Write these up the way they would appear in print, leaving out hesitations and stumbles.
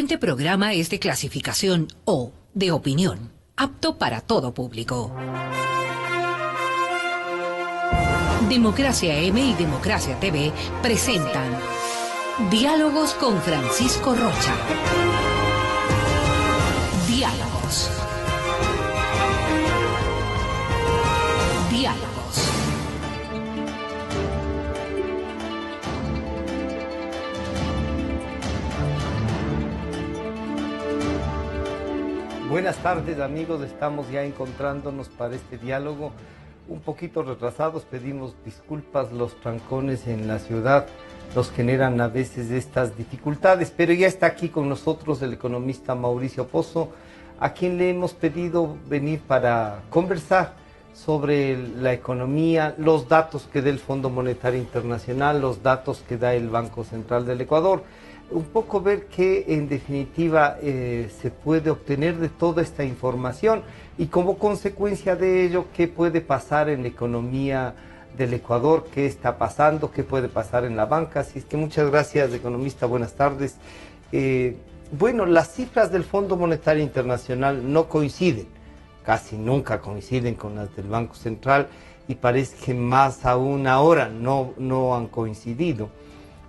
siguiente programa es de clasificación O, de opinión, apto para todo público. Democracia M y Democracia TV presentan Diálogos con Francisco Rocha. Diálogos. Diálogos. Buenas tardes, amigos, estamos ya encontrándonos para este diálogo un poquito retrasados, pedimos disculpas, los trancones en la ciudad nos generan a veces estas dificultades, pero ya está aquí con nosotros el economista Mauricio Pozo, a quien le hemos pedido venir para conversar sobre la economía, los datos que da el Fondo Monetario Internacional, los datos que da el Banco Central del Ecuador, un poco ver qué en definitiva se puede obtener de toda esta información y como consecuencia de ello qué puede pasar en la economía del Ecuador, qué está pasando, qué puede pasar en la banca. Así es que muchas gracias, economista, buenas tardes. Bueno, las cifras del Fondo Monetario Internacional no coinciden, casi nunca coinciden con las del Banco Central y parece que más aún ahora no han coincidido.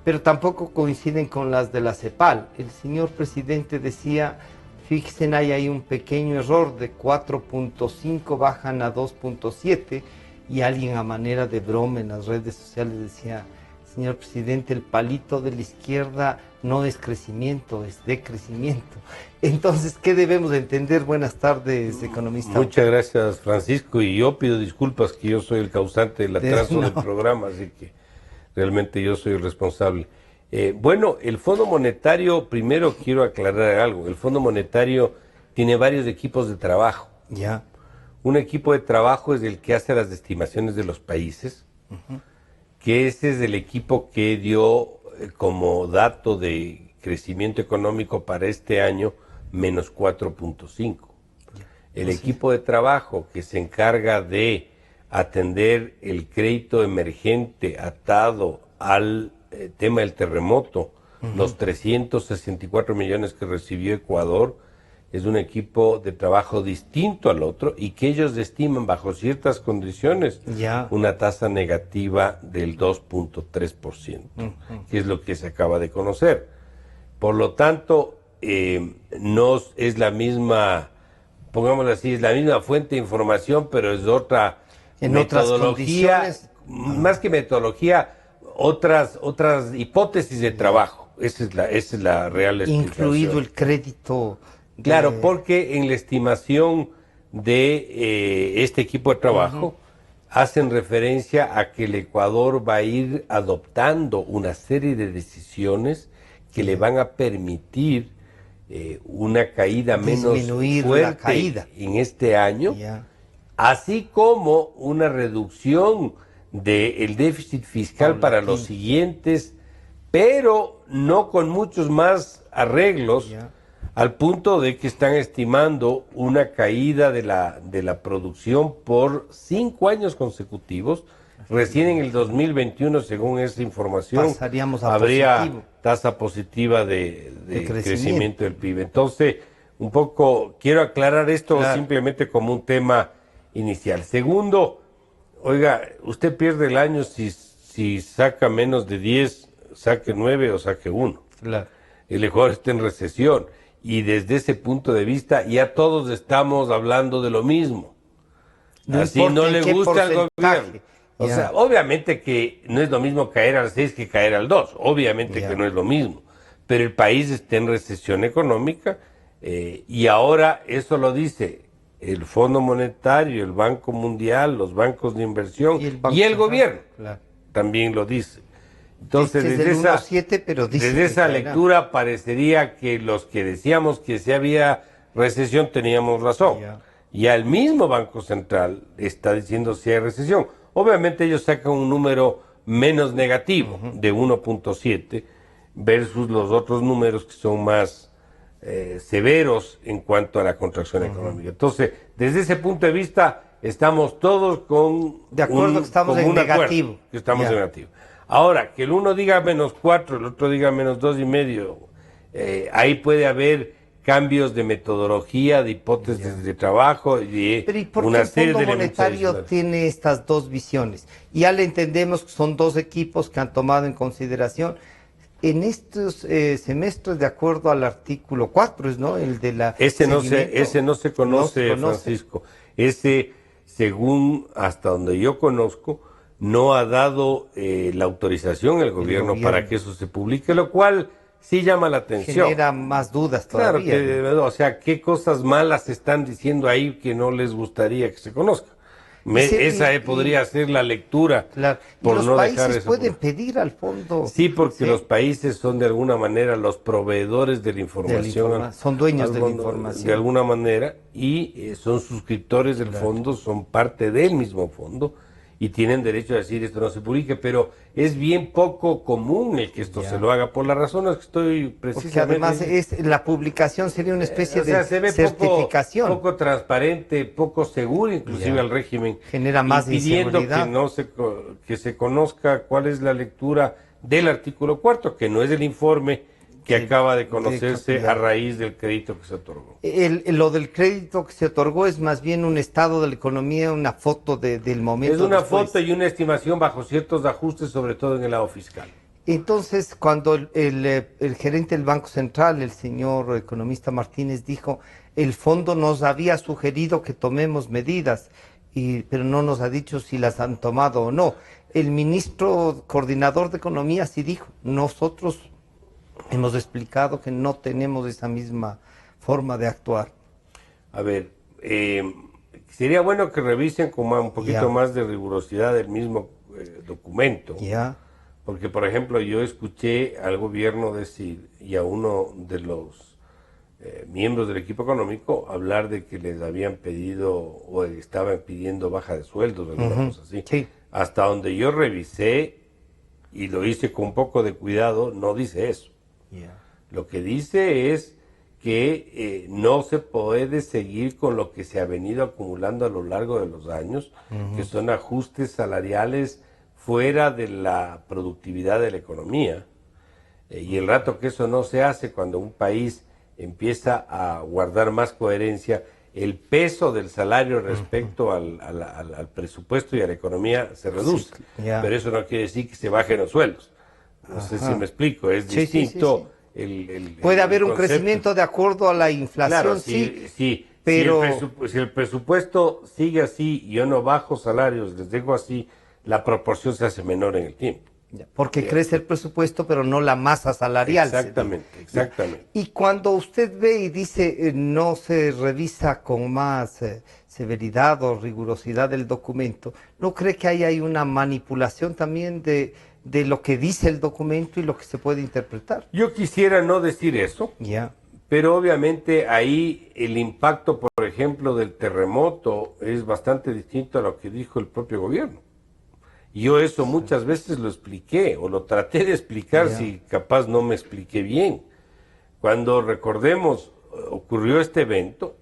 Pero tampoco coinciden con las de la CEPAL. El señor presidente decía, fíjense, hay ahí un pequeño error, de 4.5 bajan a 2.7, y alguien a manera de broma en las redes sociales decía, señor presidente, el palito de la izquierda no es crecimiento, es decrecimiento. Entonces, ¿qué debemos entender? Buenas tardes, economista. Muchas gracias, Francisco, y yo pido disculpas que yo soy el causante del atraso del programa, así que realmente yo soy el responsable. Bueno, el Fondo Monetario, primero quiero aclarar algo. El Fondo Monetario tiene varios equipos de trabajo. Ya. Un equipo de trabajo es el que hace las estimaciones de los países, que ese es el equipo que dio como dato de crecimiento económico para este año menos 4.5. El equipo de trabajo que se encarga de atender el crédito emergente atado al tema del terremoto, los 364 millones que recibió Ecuador, es un equipo de trabajo distinto al otro y que ellos estiman bajo ciertas condiciones una tasa negativa del 2.3%, que es lo que se acaba de conocer. Por lo tanto, no es la misma, pongámoslo así, es la misma fuente de información, pero es otra metodología, más que metodología, otras hipótesis de trabajo. Esa es la real explicación. Incluido el crédito. Claro, porque en la estimación de este equipo de trabajo hacen referencia a que el Ecuador va a ir adoptando una serie de decisiones que le van a permitir una caída menos fuerte en este año, así como una reducción del déficit fiscal para los siguientes, pero no con muchos más arreglos, al punto de que están estimando una caída de la producción por 5 años consecutivos. Recién en el 2021, según esa información, habría positivo. Tasa positiva de crecimiento del PIB. Entonces, un poco, quiero aclarar esto simplemente como un tema inicial. Segundo, oiga, usted pierde el año si saca menos de 10, saque 9 o saque 1. Claro. El Ecuador está en recesión y desde ese punto de vista ya todos estamos hablando de lo mismo. Así no le gusta al gobierno. O sea, obviamente que no es lo mismo caer al 6 que caer al 2. Obviamente que no es lo mismo. Pero el país está en recesión económica y ahora eso lo dice el Fondo Monetario, el Banco Mundial, los bancos de inversión y el gobierno también lo dice. Entonces, desde esa lectura parecería que los que decíamos que si había recesión teníamos razón. Ya el mismo Banco Central está diciendo si hay recesión. Obviamente ellos sacan un número menos negativo de 1.7 versus los otros números que son más severos en cuanto a la contracción económica. Entonces, desde ese punto de vista, estamos todos de acuerdo que estamos en negativo. En negativo. Ahora, que el uno diga -4, el otro diga -2.5, Ahí puede haber cambios de metodología, de hipótesis de trabajo, y Pero ¿y por qué una el serie Fondo de elementos Monetario adicionales. tiene estas dos visiones? Ya le entendemos que son dos equipos que han tomado en consideración en estos semestres, de acuerdo al artículo 4, ¿no? El de la Ese no se conoce, conoce. Francisco. Ese, según hasta donde yo conozco, no ha dado la autorización el gobierno para que eso se publique, lo cual sí llama la atención. Genera más dudas Claro todavía. que, ¿no? o sea, qué cosas malas están diciendo ahí que no les gustaría que se conozca. Esa podría ser la lectura, Claro. Y por los no dejar países eso. pueden pedir al fondo. Sí, porque Sí, los países son de alguna manera los proveedores de la información. son dueños de la información. De alguna manera, y son suscriptores del fondo, son parte del mismo fondo, y tienen derecho a decir esto no se publique, pero es bien poco común el que esto se lo haga, por las razones que estoy precisamente... Porque además la publicación sería una especie o sea, de se ve certificación. poco transparente, poco seguro inclusive al régimen. Genera más impidiendo inseguridad. que se conozca cuál es la lectura del artículo 4, que no es el informe que acaba de conocerse a raíz del crédito que se otorgó. Lo del crédito que se otorgó es más bien un estado de la economía, una foto del momento. Es una después. foto y una estimación bajo ciertos ajustes, sobre todo en el lado fiscal. Entonces, cuando el gerente del Banco Central, el señor economista Martínez, dijo, el fondo nos había sugerido que tomemos medidas, pero no nos ha dicho si las han tomado o no. El ministro coordinador de Economía sí dijo, nosotros hemos explicado que no tenemos esa misma forma de actuar. A ver, sería bueno que revisen con un poquito más de rigurosidad del mismo documento. Porque, por ejemplo, yo escuché al gobierno decir, y a uno de los miembros del equipo económico, hablar de que les habían pedido o estaban pidiendo baja de sueldos, alguna cosa así. Sí. Hasta donde yo revisé, y lo hice con un poco de cuidado, no dice eso. Lo que dice es que no se puede seguir con lo que se ha venido acumulando a lo largo de los años, que son ajustes salariales fuera de la productividad de la economía. Y el rato que eso no se hace, cuando un país empieza a guardar más coherencia, el peso del salario respecto al presupuesto y a la economía se reduce. Pero eso no quiere decir que se bajen los sueldos. No sé si me explico, es distinto. Puede haber un crecimiento de acuerdo a la inflación, claro, sí, pero... Si el presupuesto sigue así y yo no bajo salarios, les dejo así, la proporción se hace menor en el tiempo. Porque crece el presupuesto, pero no la masa salarial. Exactamente. Y cuando usted ve y dice no se revisa con más severidad o rigurosidad el documento, ¿no cree que hay una manipulación también de lo que dice el documento y lo que se puede interpretar? Yo quisiera no decir eso, pero obviamente ahí el impacto, por ejemplo, del terremoto es bastante distinto a lo que dijo el propio gobierno. Yo eso muchas veces lo expliqué, o lo traté de explicar, si capaz no me expliqué bien. Cuando, recordemos, ocurrió este evento,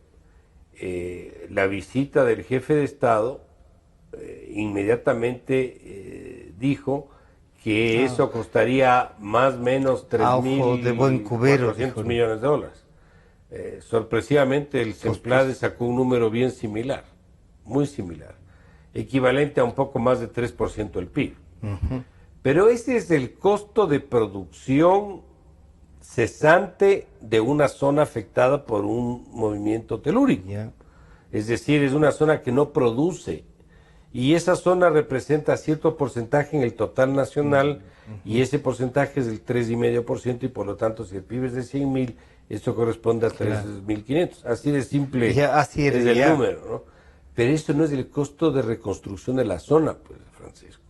la visita del jefe de Estado inmediatamente dijo que eso costaría más o menos 3.400 millones de dólares. Sorpresivamente el CEMPLADE sacó un número bien similar, muy similar, equivalente a un poco más de 3% del PIB. Pero ese es el costo de producción cesante de una zona afectada por un movimiento telúrico. Es decir, es una zona que no produce, y esa zona representa cierto porcentaje en el total nacional, y ese porcentaje es del 3,5%, y por lo tanto, si el PIB es de 100.000, eso corresponde a 3.500. Así de simple es el número, ¿no? Pero eso no es el costo de reconstrucción de la zona, pues, Francisco.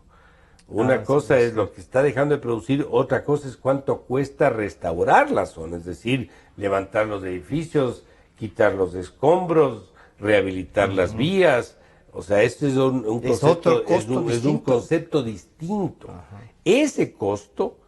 Una cosa es lo que está dejando de producir, otra cosa es cuánto cuesta restaurar la zona, es decir, levantar los edificios, quitar los escombros, rehabilitar las vías. O sea, esto es un concepto distinto. Ese costo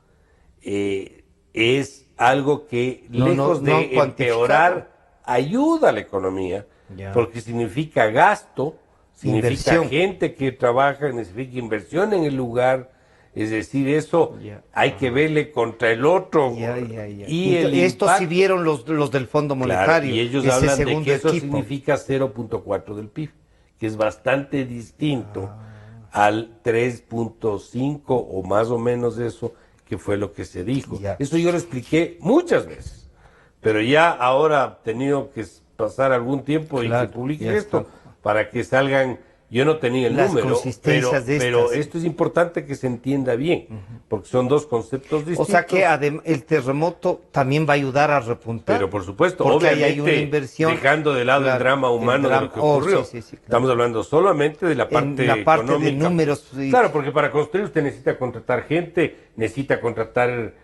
es algo que, lejos de empeorar, ayuda a la economía, porque significa gasto, significa gente que trabaja, significa inversión en el lugar, Es decir, eso hay que verle contra el otro. Y esto sí vieron los del Fondo Monetario. Claro, y ellos hablan de que eso significa 0.4 del PIB, que es bastante distinto al 3.5 o más o menos eso que fue lo que se dijo. Eso yo lo expliqué muchas veces, pero ya ahora ha tenido que pasar algún tiempo y que publique esto para que salgan. Yo no tenía el número, pero esto es importante que se entienda bien, porque son dos conceptos distintos. O sea que el terremoto también va a ayudar a repuntar. Pero por supuesto, porque obviamente, hay una inversión, dejando de lado el drama humano de lo que ocurrió. Estamos hablando solamente de la parte económica. De números. Claro, porque para construir usted necesita contratar gente, necesita contratar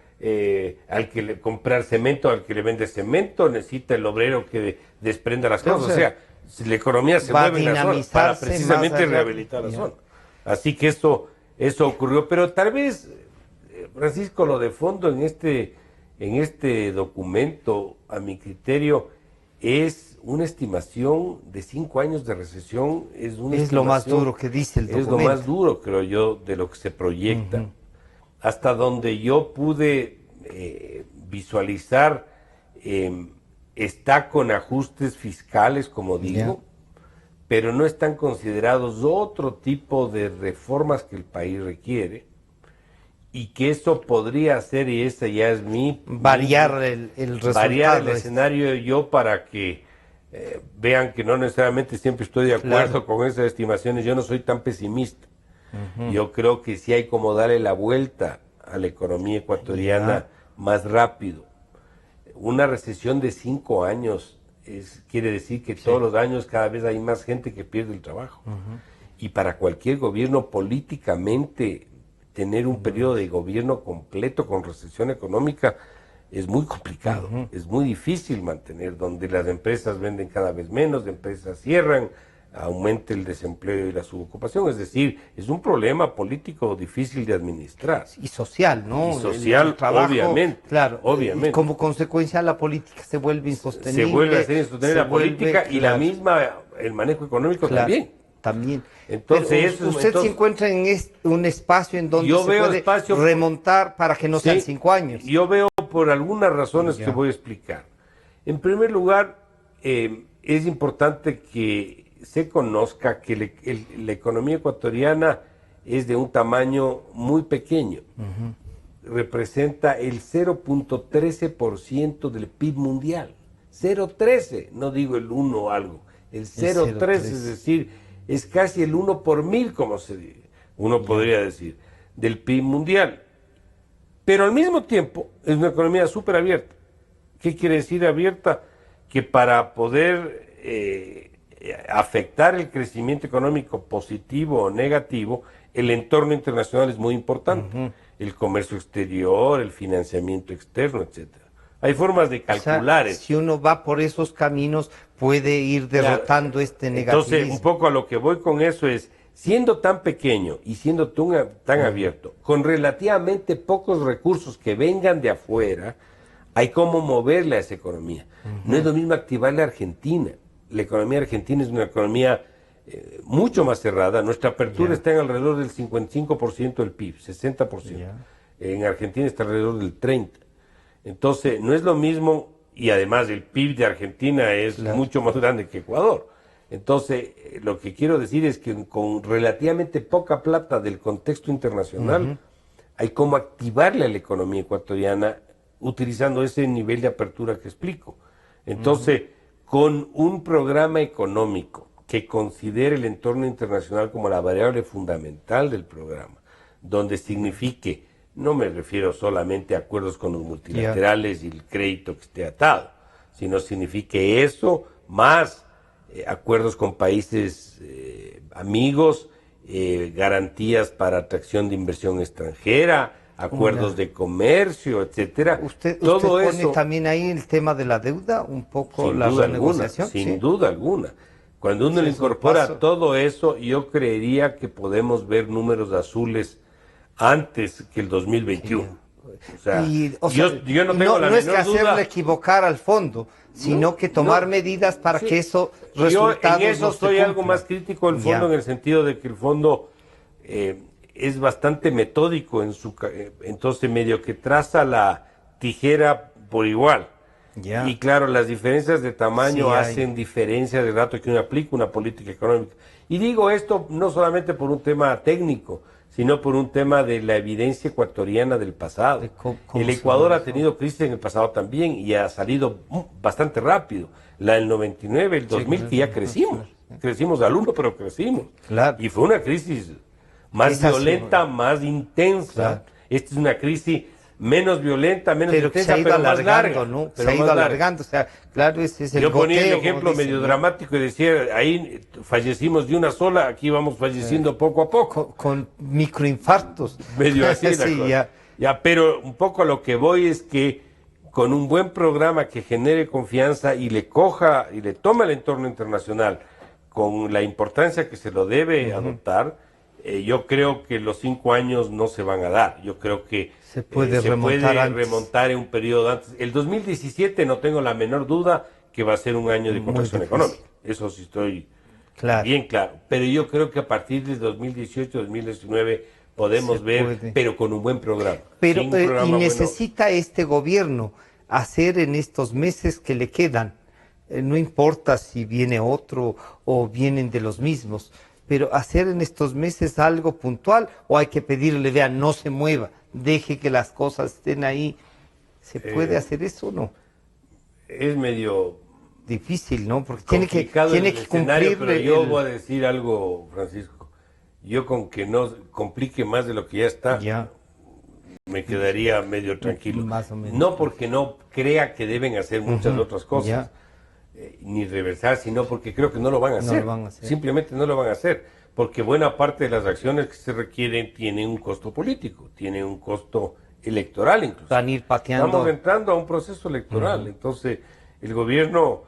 al que le comprar cemento, al que le vende cemento, necesita el obrero que desprenda las cosas. O sea, la economía se mueve en la zona para precisamente rehabilitar la zona. Así que eso ocurrió, pero tal vez, Francisco, lo de fondo en este documento, a mi criterio, es una estimación de 5 años de recesión. Es lo más duro que dice el documento. Es lo más duro, creo yo, de lo que se proyecta. Hasta donde yo pude visualizar, está con ajustes fiscales, como digo, pero no están considerados otro tipo de reformas que el país requiere, y que eso podría hacer, y esa ya es variar el resultado. Variar el escenario yo para que vean que no necesariamente siempre estoy de acuerdo con esas estimaciones. Yo no soy tan pesimista. Yo creo que sí hay como darle la vuelta a la economía ecuatoriana más rápido. Una recesión de 5 años quiere decir que todos los años cada vez hay más gente que pierde el trabajo. Y para cualquier gobierno, políticamente, tener un periodo de gobierno completo con recesión económica es muy complicado. Es muy difícil mantener, donde las empresas venden cada vez menos, empresas cierran, aumenta el desempleo y la subocupación. Es decir, es un problema político difícil de administrar. Y social, ¿no? Y social, el trabajo, obviamente. Claro, obviamente. Como consecuencia, la política se vuelve insostenible. Se vuelve a ser insostenible la política y la misma, el manejo económico también. Entonces, usted se encuentra en un espacio en donde se puede remontar para que no sean 5 años. Yo veo por algunas razones que voy a explicar. En primer lugar, es importante que se conozca que la economía ecuatoriana es de un tamaño muy pequeño. Representa el 0.13% del PIB mundial. 0.13, no digo el 1 o algo, el 0.13, es decir, es casi el 1 por 1000, como uno podría decir, del PIB mundial. Pero al mismo tiempo es una economía súper abierta. ¿Qué quiere decir abierta? Que para poder afectar el crecimiento económico positivo o negativo, el entorno internacional es muy importante. El comercio exterior, el financiamiento externo, etcétera. Hay formas de calcular eso. Si uno va por esos caminos, puede ir derrotando este negativismo. Entonces, un poco a lo que voy con eso es, siendo tan pequeño y siendo tan abierto, con relativamente pocos recursos que vengan de afuera, hay cómo moverle a esa economía. No es lo mismo activarle a Argentina. La economía argentina es una economía mucho más cerrada. Nuestra apertura está en alrededor del 55% del PIB, 60%. En Argentina está alrededor del 30%. Entonces, no es lo mismo, y además el PIB de Argentina es mucho más grande que Ecuador. Entonces, lo que quiero decir es que con relativamente poca plata del contexto internacional, hay cómo activarle a la economía ecuatoriana utilizando ese nivel de apertura que explico. Entonces, con un programa económico que considere el entorno internacional como la variable fundamental del programa, donde signifique, no me refiero solamente a acuerdos con los multilaterales y el crédito que esté atado, sino signifique eso, más acuerdos con países amigos, garantías para atracción de inversión extranjera, acuerdos de comercio, etcétera. ¿Usted pone también ahí el tema de la deuda, un poco la renegociación? Sin duda alguna. Cuando uno le incorpora todo eso, yo creería que podemos ver números azules antes que el 2021. O sea, yo no tengo la menor duda. No es que hacerle equivocar al fondo, sino que tomar medidas para que eso resultados. Yo en eso soy algo más crítico del fondo, en el sentido de que el fondo es bastante metódico entonces medio que traza la tijera por igual. Ya. Y claro, las diferencias de tamaño Sí, hacen diferencia del rato que uno aplica una política económica. Y digo esto no solamente por un tema técnico, sino por un tema de la evidencia ecuatoriana del pasado. ¿Cómo El se Ecuador ve ha eso? tenido crisis en el pasado también y ha salido bastante rápido. La del 99, el 2000, que ya crecimos. Crecimos al 1, pero crecimos. Claro. Y fue una crisis más Esa sí, violenta, más intensa. Claro. Esta es una crisis menos violenta, menos Pero que se intensa, ha ido pero más alargando, larga. ¿no? Pero Se ha ido más larga. alargando, o sea, claro, ese es el Yo ponía el goteo, ejemplo como dicen, medio ¿no? dramático y decía, ahí fallecimos de una sola, aquí vamos falleciendo poco a poco. Con microinfartos. Medio así la Sí, cosa. Ya, pero un poco a lo que voy es que con un buen programa que genere confianza y le coja y le tome el entorno internacional con la importancia que se lo debe adoptar, yo creo que los 5 años no se van a dar. Yo creo que Se puede remontar antes. remontar en un periodo antes. El 2017 no tengo la menor duda que va a ser un año de Muy contracción difícil. económica. Eso sí estoy Claro. bien claro. Pero yo creo que a partir de 2018, 2019 podemos Se ver, puede. pero con un buen programa. Pero, Sin un programa y bueno. necesita este gobierno hacer en estos meses que le quedan, no importa si viene otro o vienen de los mismos, pero hacer en estos meses algo puntual, o hay que pedirle, vean, no se mueva, deje que las cosas estén ahí. ¿Se puede hacer eso o no? Es medio Difícil, ¿no? Porque tiene complicado que el escenario, pero cumplir. yo voy a decir algo, Francisco. Yo con que no complique más de lo que ya está, Ya, me quedaría medio tranquilo. Más o menos. No porque no crea que deben hacer muchas otras cosas, ya. Ni reversar, sino porque creo que no lo van a No hacer. lo van a hacer. Simplemente no lo van a hacer, porque buena parte de las acciones que se requieren tienen un costo político, tienen un costo electoral incluso. Van a ir pateando. Estamos entrando a un proceso electoral, entonces el gobierno,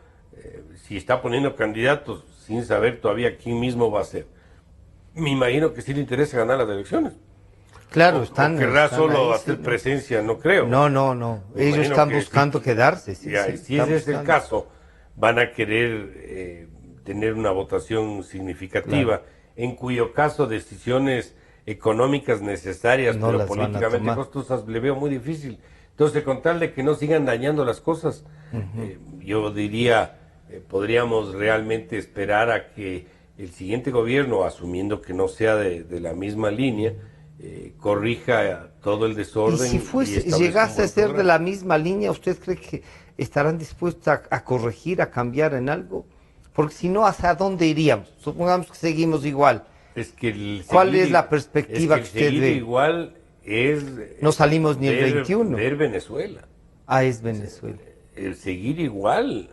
si está poniendo candidatos sin saber todavía quién mismo va a ser, me imagino que sí le interesa ganar las elecciones. Claro, O están. querrá están solo ahí, hacer sí, presencia, no creo. No. Me Ellos imagino están que buscando quedarse. Sí, Ya, sí, y si están ese es el buscando. caso, van a querer tener una votación significativa, en cuyo caso decisiones económicas necesarias, No pero las van a políticamente tomar. costosas, le veo muy difícil. Entonces, con tal de que no sigan dañando las cosas, yo diría, podríamos realmente esperar a que el siguiente gobierno, asumiendo que no sea de la misma línea, corrija todo el Y desorden. si fuese, establezca un llegase a buen ser de programa. la misma línea, ¿usted cree que estarán dispuestos a corregir, a cambiar en algo? Porque si no, ¿hacia dónde iríamos? Supongamos que seguimos igual. Es que el ¿Cuál seguir- es la perspectiva es que el usted seguir ve? igual es No salimos ni el ver- 21. ver Venezuela. Ah, es Venezuela. El seguir igual,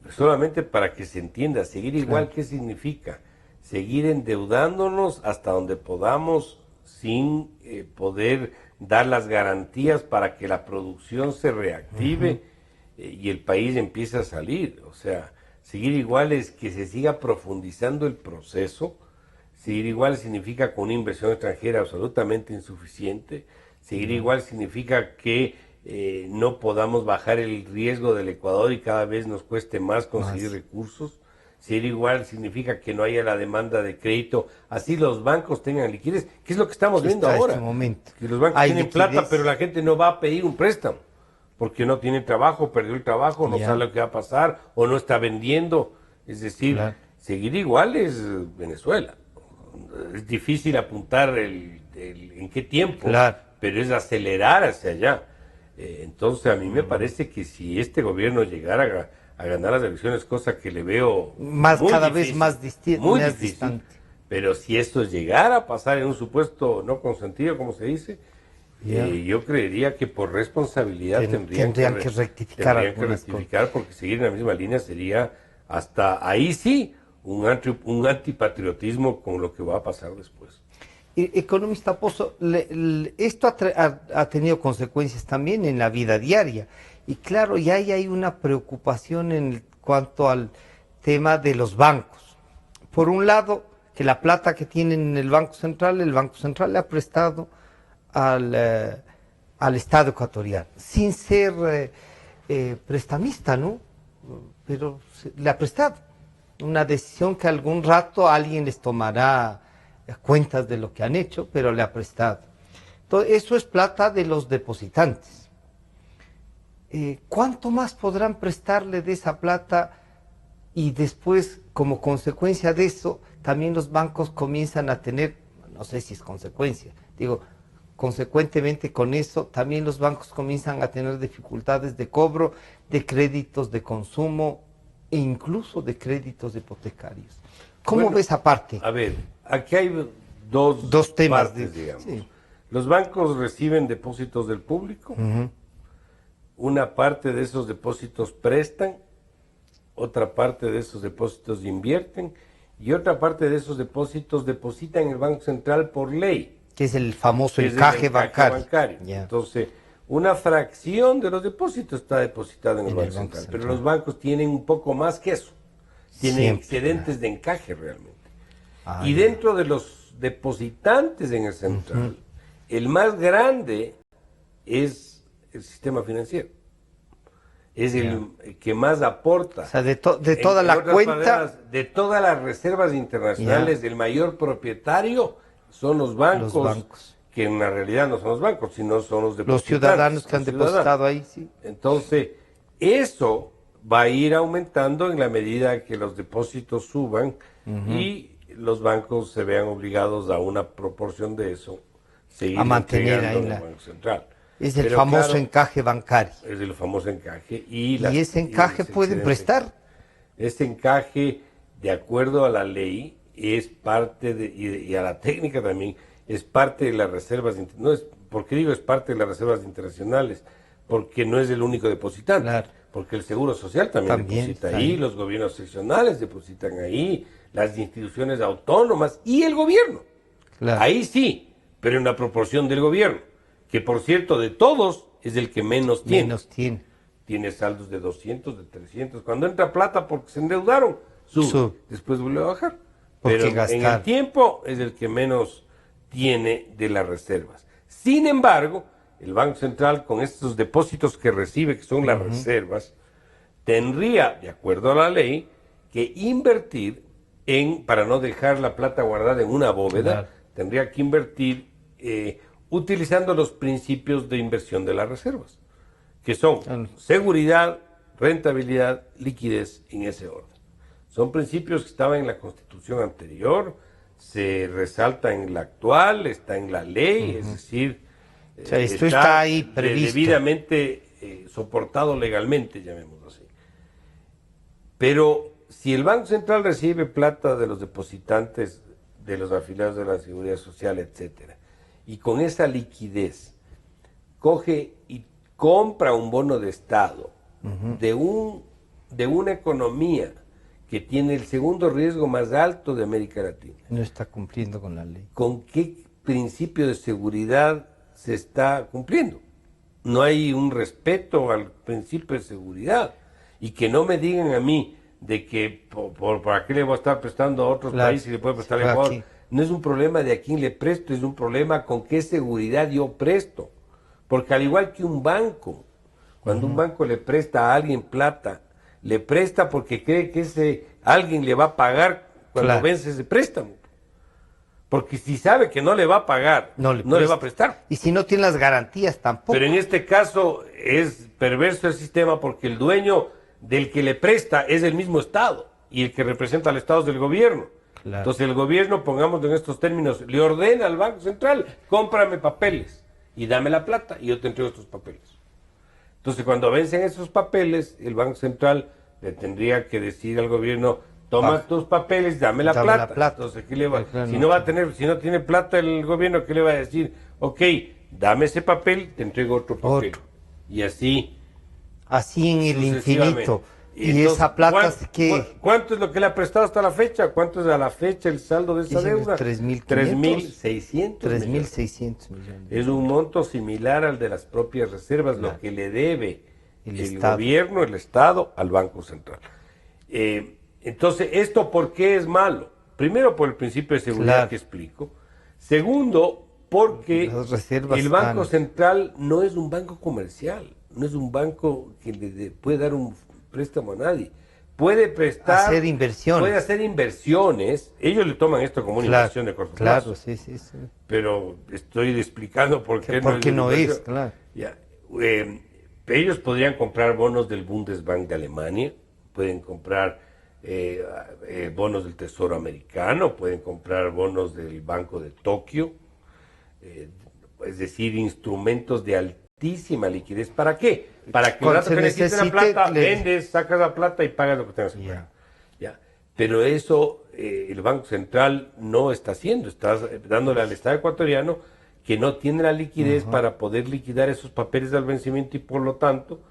solamente para que se entienda, seguir igual, ¿qué significa? Seguir endeudándonos hasta donde podamos sin poder dar las garantías para que la producción se reactive y el país empiece a salir. O sea, seguir igual es que se siga profundizando el proceso. Seguir igual significa con una inversión extranjera absolutamente insuficiente. Seguir igual significa que no podamos bajar el riesgo del Ecuador y cada vez nos cueste más conseguir recursos. Seguir igual significa que no haya la demanda de crédito, así los bancos tengan liquidez, que es lo que estamos viendo Hasta ahora. este momento. Que los bancos Hay tienen liquidez. plata, pero la gente no va a pedir un préstamo, porque no tiene trabajo, perdió el trabajo, no Ya. sabe lo que va a pasar, o no está vendiendo. Es decir, Claro. seguir igual es Venezuela. Es difícil apuntar en qué tiempo, Claro. pero es acelerar hacia allá. Entonces a mí me parece que si este gobierno llegara a ganar las elecciones, cosa que le veo Más, muy cada vez difícil, más muy más difícil, distante. pero si esto llegara a pasar en un supuesto no consentido, como se dice, Ya. yo creería que por responsabilidad tendrían que rectificar tendrían que algunas rectificar, porque seguir en la misma línea sería hasta ahí sí un antipatriotismo con lo que va a pasar después. Economista Pozo, esto ha tenido consecuencias también en la vida diaria. Y claro, ya hay una preocupación en cuanto al tema de los bancos. Por un lado, que la plata que tienen en el Banco Central le ha prestado al Estado ecuatoriano, sin ser prestamista, ¿no? Pero le ha prestado. Una decisión que algún rato alguien les tomará cuentas de lo que han hecho, pero le ha prestado. Entonces, eso es plata de los depositantes. ¿Cuánto más podrán prestarle de esa plata? Y después, como consecuencia de eso, también los bancos comienzan a tener, no sé si es consecuencia, digo, consecuentemente con eso, también los bancos comienzan a tener dificultades de cobro de créditos de consumo e incluso de créditos hipotecarios. ¿Cómo ves esa parte? A ver, aquí hay dos temas, partes, digamos. Sí. Los bancos reciben depósitos del público, una parte de esos depósitos prestan, otra parte de esos depósitos invierten y otra parte de esos depósitos depositan en el Banco Central por ley. Que es el famoso encaje bancario. Yeah. Entonces, una fracción de los depósitos está depositada en el Banco Central, pero los bancos tienen un poco más que eso. Tienen excedentes de encaje realmente. Y dentro de los depositantes en el Central, el más grande es el sistema financiero. Es el que más aporta. O sea, de toda la cuenta. Palabras, de todas las reservas internacionales, el mayor propietario son los bancos, que en la realidad no son los bancos, sino son los depositantes. Los ciudadanos que han depositado ahí, sí. Entonces, eso va a ir aumentando en la medida que los depósitos suban y los bancos se vean obligados a una proporción de eso, seguir a mantener ahí el Banco Central. Es el famoso encaje bancario. Es el famoso encaje. ¿Y ese encaje pueden prestar? Ese encaje, de acuerdo a la ley, es parte de, y a la técnica también, es parte de las reservas, no es, ¿por qué digo es parte de las reservas internacionales? Porque no es el único depositante. Claro. Porque el Seguro Social también deposita ahí, los gobiernos seccionales depositan ahí, las instituciones autónomas y el gobierno. Claro. Ahí sí, pero en la proporción del gobierno. Que por cierto, de todos, es el que menos tiene. Menos tiene. Tiene saldos de 200, de 300. Cuando entra plata porque se endeudaron, sube. Después vuelve a bajar. Pero en el tiempo es el que menos tiene de las reservas. Sin embargo, el Banco Central, con estos depósitos que recibe, que son las reservas, tendría, de acuerdo a la ley, que invertir para no dejar la plata guardada en una bóveda, tendría que invertir utilizando los principios de inversión de las reservas, que son seguridad, rentabilidad, liquidez, en ese orden. Son principios que estaban en la Constitución anterior, se resalta en la actual, está en la ley, es decir, o sea, esto está ahí previsto. Debidamente soportado legalmente, llamémoslo así. Pero si el Banco Central recibe plata de los depositantes, de los afiliados de la Seguridad Social, etcétera, y con esa liquidez coge y compra un bono de Estado de una economía que tiene el segundo riesgo más alto de América Latina. No está cumpliendo con la ley. ¿Con qué principio de seguridad se está cumpliendo? No hay un respeto al principio de seguridad. Y que no me digan a mí de que ¿para qué le voy a estar prestando a otros países y le puedo prestar a Ecuador? No es un problema de a quién le presto, es un problema con qué seguridad yo presto. Porque al igual que un banco, cuando un banco le presta a alguien plata, le presta porque cree que ese alguien le va a pagar cuando vence ese préstamo. Porque si sabe que no le va a pagar, no le va a prestar. Y si no tiene las garantías tampoco. Pero en este caso es perverso el sistema porque el dueño del que le presta es el mismo Estado y el que representa al Estado es del gobierno. Claro. Entonces el gobierno, pongámoslo en estos términos, le ordena al Banco Central, cómprame papeles y dame la plata y yo te entrego estos papeles. Entonces cuando vencen esos papeles, el Banco Central le tendría que decir al gobierno, toma tus papeles, dame la plata. Entonces, ¿qué le va? Si no tiene plata el gobierno, ¿qué le va a decir? Ok, dame ese papel, te entrego otro papel. Y así. Así en el infinito. Y entonces, esa plata ¿cuánto es lo que le ha prestado hasta la fecha? ¿Cuánto es a la fecha el saldo de esa deuda? 3.600 millones. Es un monto similar al de las propias reservas, lo que le debe el gobierno, el Estado, al Banco Central. Entonces, ¿esto por qué es malo? Primero, por el principio de seguridad que explico. Segundo, porque el Banco Central no es un banco comercial, no es un banco que le puede dar un préstamo a nadie. puede prestar, hacer inversiones. puede hacer inversiones. Ellos le toman esto como una inversión de corto plazo. Claro, sí, sí, sí. Pero estoy explicando por qué ¿Por qué no es? inversión. Claro. Ya, ellos podrían comprar bonos del Bundesbank de Alemania, pueden comprar bonos del Tesoro americano, pueden comprar bonos del Banco de Tokio, es decir, instrumentos de altísima liquidez. ¿Para qué? Para que el rato que necesites la plata, vendes, sacas la plata y pagas lo que tengas que pagar. ¿Ya? Pero eso el Banco Central no está haciendo, está dándole al Estado ecuatoriano que no tiene la liquidez para poder liquidar esos papeles al vencimiento y por lo tanto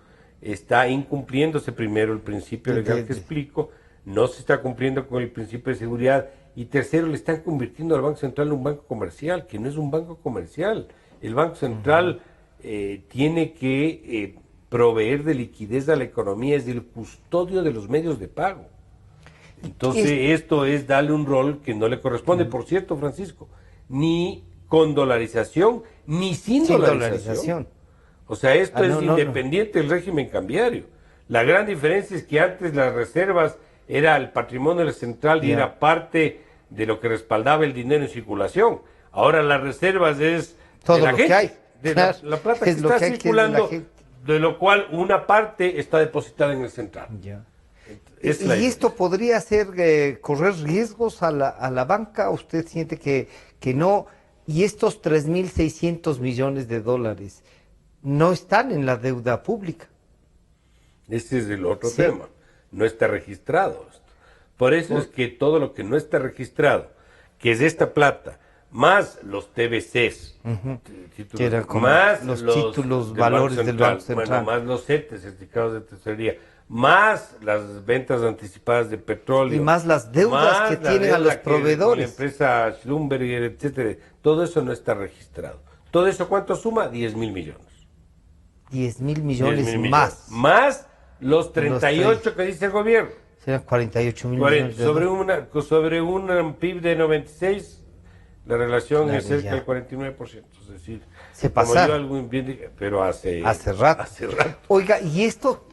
está incumpliéndose primero el principio legal que explico, no se está cumpliendo con el principio de seguridad y tercero le están convirtiendo al Banco Central en un banco comercial, que no es un banco comercial. El Banco Central tiene que proveer de liquidez a la economía, es el custodio de los medios de pago. Entonces esto es darle un rol que no le corresponde, por cierto, Francisco, ni con dolarización, ni sin dolarización. O sea, esto es independiente del régimen cambiario. La gran diferencia es que antes las reservas era el patrimonio del central y era parte de lo que respaldaba el dinero en circulación. Ahora las reservas es todo de la lo gente, que hay. de la plata que está circulando, de lo cual una parte está depositada en el central. ¿Y esto podría hacer correr riesgos a la banca? ¿Usted siente que no? Y estos 3.600 millones de dólares no están en la deuda pública. Ese es el otro tema. No está registrado. Por eso es que todo lo que no está registrado, que es esta plata, más los TBCs, más los títulos, valores del Banco Central, bueno, más los CETES, certificados de tesorería, más las ventas anticipadas de petróleo. Y más las deudas que tienen a los proveedores. La empresa Schlumberger, etcétera. Todo eso no está registrado. ¿Todo eso cuánto suma? 10.000 millones. 10.000 millones más. Más los 38 que dice el gobierno. Serán 48.000 millones. Sobre un PIB de 96, la relación es cerca del 49%. Es decir, se pasa. Pero hace rato. Oiga, ¿y esto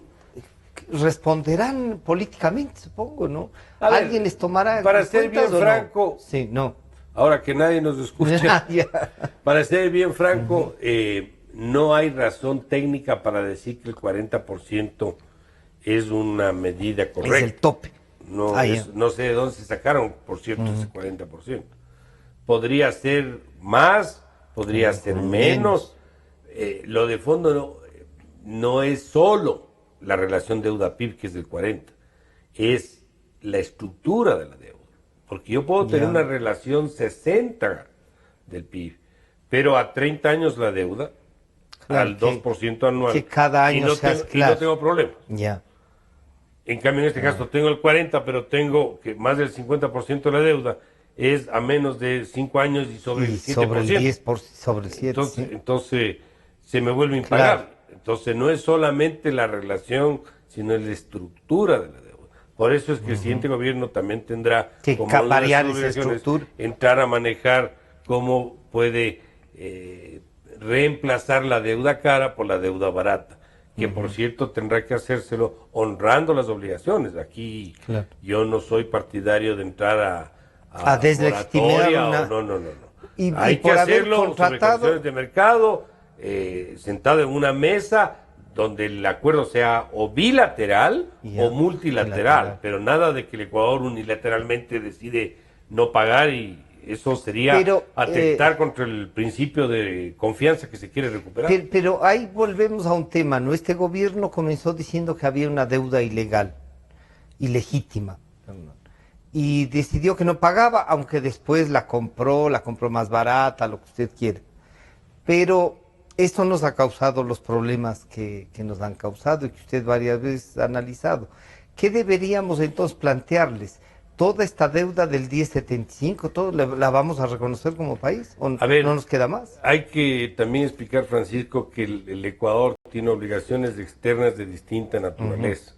responderán políticamente, supongo, no? ¿Alguien les tomará para ser bien franco? No? Sí, no. Ahora que nadie nos escucha, para ser bien franco, no hay razón técnica para decir que el 40% es una medida correcta. Es el tope. No sé de dónde se sacaron, por cierto, ese 40%. Podría ser más, podría ser menos. Lo de fondo no es solo la relación deuda-PIB, que es del 40%, es la estructura de la deuda. Porque yo puedo tener una relación 60 del PIB, pero a 30 años la deuda, al 2% anual. Que cada año y no tengo problemas. En cambio, en este caso tengo el 40, pero tengo que más del 50% de la deuda es a menos de 5 años y sobre el 7%. Sobre el 10%, sobre el 7%. Entonces se me vuelve impagable. Entonces no es solamente la relación, sino es la estructura de la deuda. Por eso es que el siguiente gobierno también tendrá que variar esa estructura, entrar a manejar cómo puede reemplazar la deuda cara por la deuda barata, que por cierto tendrá que hacérselo honrando las obligaciones. Aquí yo no soy partidario de entrar a deslegitimar no. Hay que hacerlo sobre condiciones de mercado, sentado en una mesa donde el acuerdo sea o bilateral o multilateral, pero nada de que el Ecuador unilateralmente decide no pagar y eso sería atentar contra el principio de confianza que se quiere recuperar. Pero ahí volvemos a un tema, ¿no? Este gobierno comenzó diciendo que había una deuda ilegal, ilegítima, y decidió que no pagaba, aunque después la compró más barata, lo que usted quiera. Pero esto nos ha causado los problemas que nos han causado y que usted varias veces ha analizado. ¿Qué deberíamos entonces plantearles? ¿Toda esta deuda del 1075, todo la vamos a reconocer como país? ¿O no nos queda más? Hay que también explicar, Francisco, que el Ecuador tiene obligaciones externas de distinta naturaleza.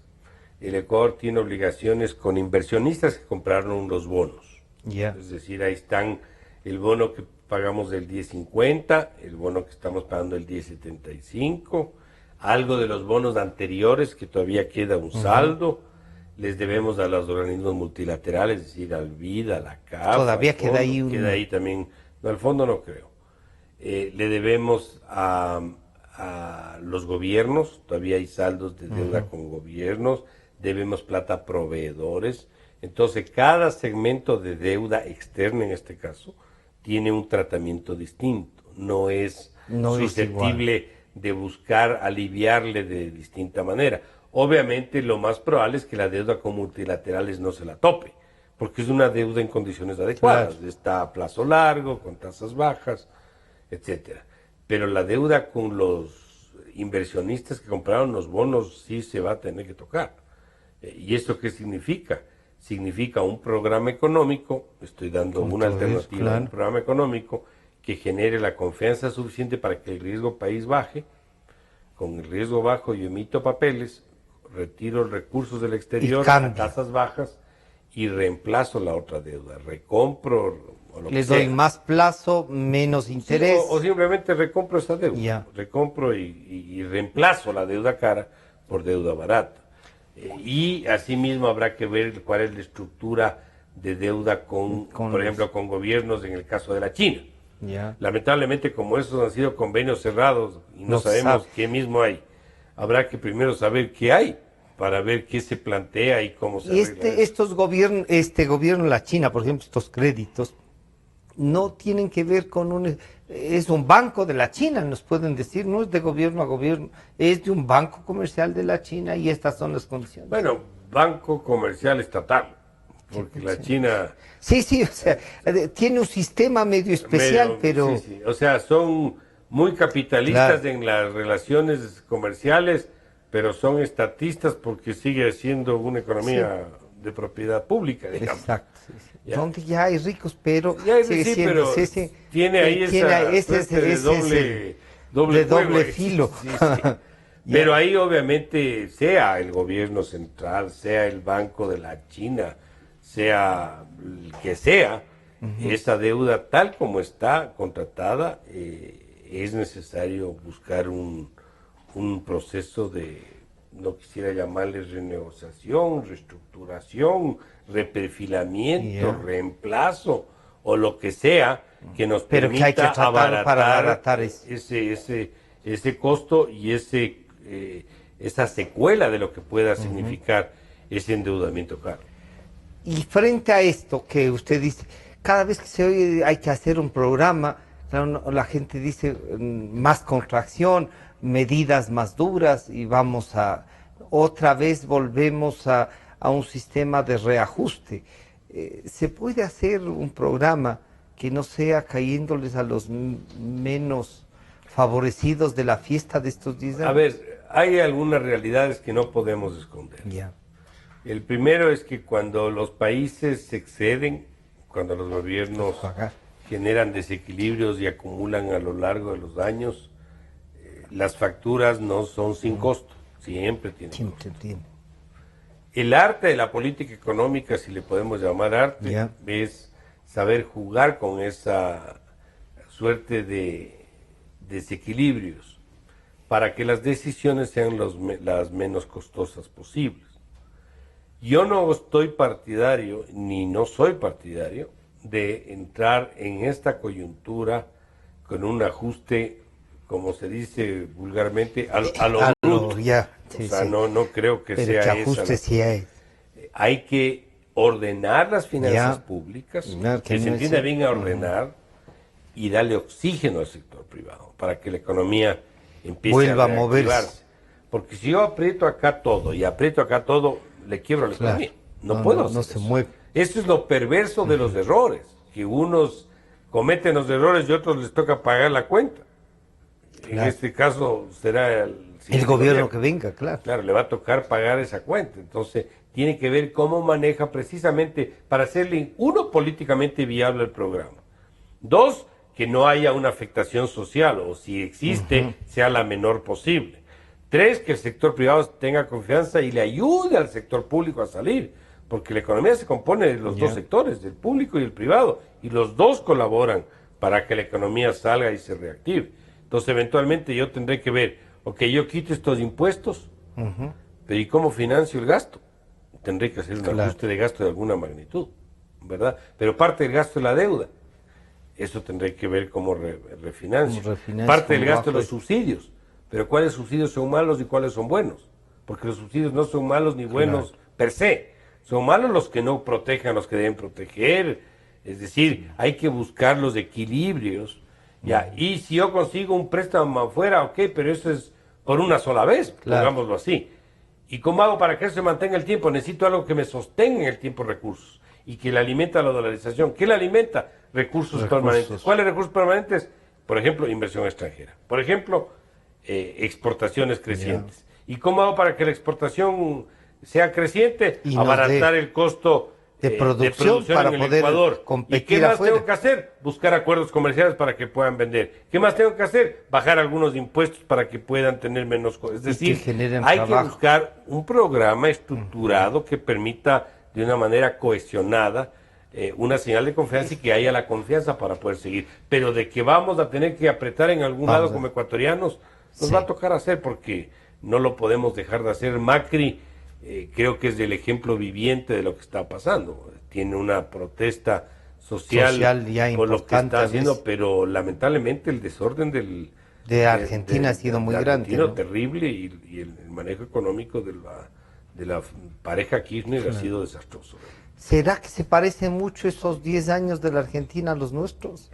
El Ecuador tiene obligaciones con inversionistas que compraron los bonos. Es decir, ahí están el bono que pagamos del 1050, el bono que estamos pagando del 1075, algo de los bonos anteriores que todavía queda un saldo, les debemos a los organismos multilaterales, es decir, al BID, a la CAF. Todavía al queda fondo, ahí un... Queda ahí también, no, al fondo no creo. Le debemos a los gobiernos, todavía hay saldos de deuda con gobiernos, debemos plata a proveedores. Entonces, cada segmento de deuda externa, en este caso, tiene un tratamiento distinto. No es susceptible de buscar aliviarle de distinta manera. Obviamente, lo más probable es que la deuda con multilaterales no se la tope, porque es una deuda en condiciones adecuadas. Claro. Está a plazo largo, con tasas bajas, etcétera. Pero la deuda con los inversionistas que compraron los bonos sí se va a tener que tocar. ¿Y esto qué significa? Significa un programa económico, estoy dando una alternativa, claro. Un programa económico que genere la confianza suficiente para que el riesgo país baje. Con el riesgo bajo yo emito papeles, retiro recursos del exterior a tasas bajas y reemplazo la otra deuda, recompro o lo Les que doy sea. más plazo, menos interés. Sí, o simplemente recompro esa deuda, recompro y reemplazo la deuda cara por deuda barata. Y asimismo habrá que ver cuál es la estructura de deuda por ejemplo, con gobiernos en el caso de la China. Lamentablemente, como esos han sido convenios cerrados y no sabemos qué mismo hay, habrá que primero saber qué hay para ver qué se plantea y cómo se arregla estos gobiernos, este gobierno de la China, por ejemplo, estos créditos, no tienen que ver con es un banco de la China, nos pueden decir, no es de gobierno a gobierno, es de un banco comercial de la China y estas son las condiciones. Bueno, banco comercial estatal, porque la China... Sí, o sea, tiene un sistema medio especial, pero... Sí, o sea, son muy capitalistas en las relaciones comerciales, pero son estatistas porque sigue siendo una economía de propiedad pública, digamos. Exacto. Donde ya hay ricos, pero sigue siendo, pero tiene ahí ese doble filo. Sí. Pero ahí obviamente, sea el gobierno central, sea el Banco de la China, sea el que sea, esa deuda tal como está contratada, es necesario buscar un proceso de, no quisiera llamarle renegociación, reestructuración, reperfilamiento, reemplazo o lo que sea que nos permita hay que abaratar ese costo y esa secuela de lo que pueda significar ese endeudamiento caro. Y frente a esto que usted dice, cada vez que se oye hay que hacer un programa, claro, la gente dice más contracción, medidas más duras y otra vez volvemos a un sistema de reajuste. ¿Se puede hacer un programa que no sea cayéndoles a los menos favorecidos de la fiesta de estos días? A ver, hay algunas realidades que no podemos esconder. El primero es que cuando los países se exceden, cuando los gobiernos generan desequilibrios y acumulan a lo largo de los años, las facturas no son sin costo, siempre tienen costo. El arte de la política económica, si le podemos llamar arte, es saber jugar con esa suerte de desequilibrios para que las decisiones sean las menos costosas posibles. Yo no estoy partidario, ni no soy partidario, de entrar en esta coyuntura con un ajuste, como se dice vulgarmente, a lo bruto. No creo que sea ajuste esa. Sí hay. Hay que ordenar las finanzas públicas, que se entienda bien a ordenar y darle oxígeno al sector privado para que la economía empiece a moverse. Porque si yo aprieto acá todo y aprieto acá todo, le quiebro la economía. No puedo hacer eso. Se mueve. Eso es lo perverso de los errores, que unos cometen los errores y otros les toca pagar la cuenta. En este caso será el gobierno que venga, claro. Claro, le va a tocar pagar esa cuenta. Entonces, tiene que ver cómo maneja precisamente para hacerle, uno, políticamente viable el programa. Dos, que no haya una afectación social o si existe, sea la menor posible. Tres, que el sector privado tenga confianza y le ayude al sector público a salir, porque la economía se compone de los dos sectores, del público y el privado, y los dos colaboran para que la economía salga y se reactive. Entonces, eventualmente yo tendré que ver, ok, yo quito estos impuestos, pero ¿y cómo financio el gasto? tendré que hacer un Claro. ajuste de gasto de alguna magnitud, ¿verdad? Pero parte del gasto es la deuda. Eso tendré que ver cómo refinancio. Cómo refinancio, Parte del cómo gasto de bajo los subsidios. Pero ¿cuáles subsidios son malos y cuáles son buenos? Porque los subsidios no son malos ni buenos per se. Son malos los que no protejan a los que deben proteger. Es decir, hay que buscar los equilibrios. Ya. Y si yo consigo un préstamo afuera, ok, pero eso es por una sola vez, Claro. pongámoslo así. ¿Y cómo hago para que eso se mantenga el tiempo? Necesito algo que me sostenga en el tiempo recursos y que le alimenta la dolarización. ¿Qué le alimenta? Recursos permanentes. ¿Cuáles recursos permanentes? Por ejemplo, inversión extranjera. Por ejemplo, exportaciones crecientes. ¿Y cómo hago para que la exportación sea creciente? Y nos Abaratar dé el costo de producción para en el poder Ecuador. competir ¿Y qué más afuera? tengo que hacer? Buscar acuerdos comerciales para que puedan vender. ¿Qué más tengo que hacer? Bajar algunos impuestos para que puedan tener menos costos. Es decir, generen hay trabajo. que buscar un programa estructurado que permita de una manera cohesionada una señal de confianza y que haya la confianza para poder seguir. Pero de que vamos a tener que apretar en algún lado como ecuatorianos, nos va a tocar hacer porque no lo podemos dejar de hacer. Macri creo que es el ejemplo viviente de lo que está pasando. Tiene una protesta social ya por lo que importante está a haciendo, veces. pero lamentablemente el desorden De Argentina ha sido muy grande, argentino ¿no? terrible y el manejo económico de la pareja Kirchner ha sido desastroso. ¿Será que se parecen mucho esos 10 años de la Argentina a los nuestros?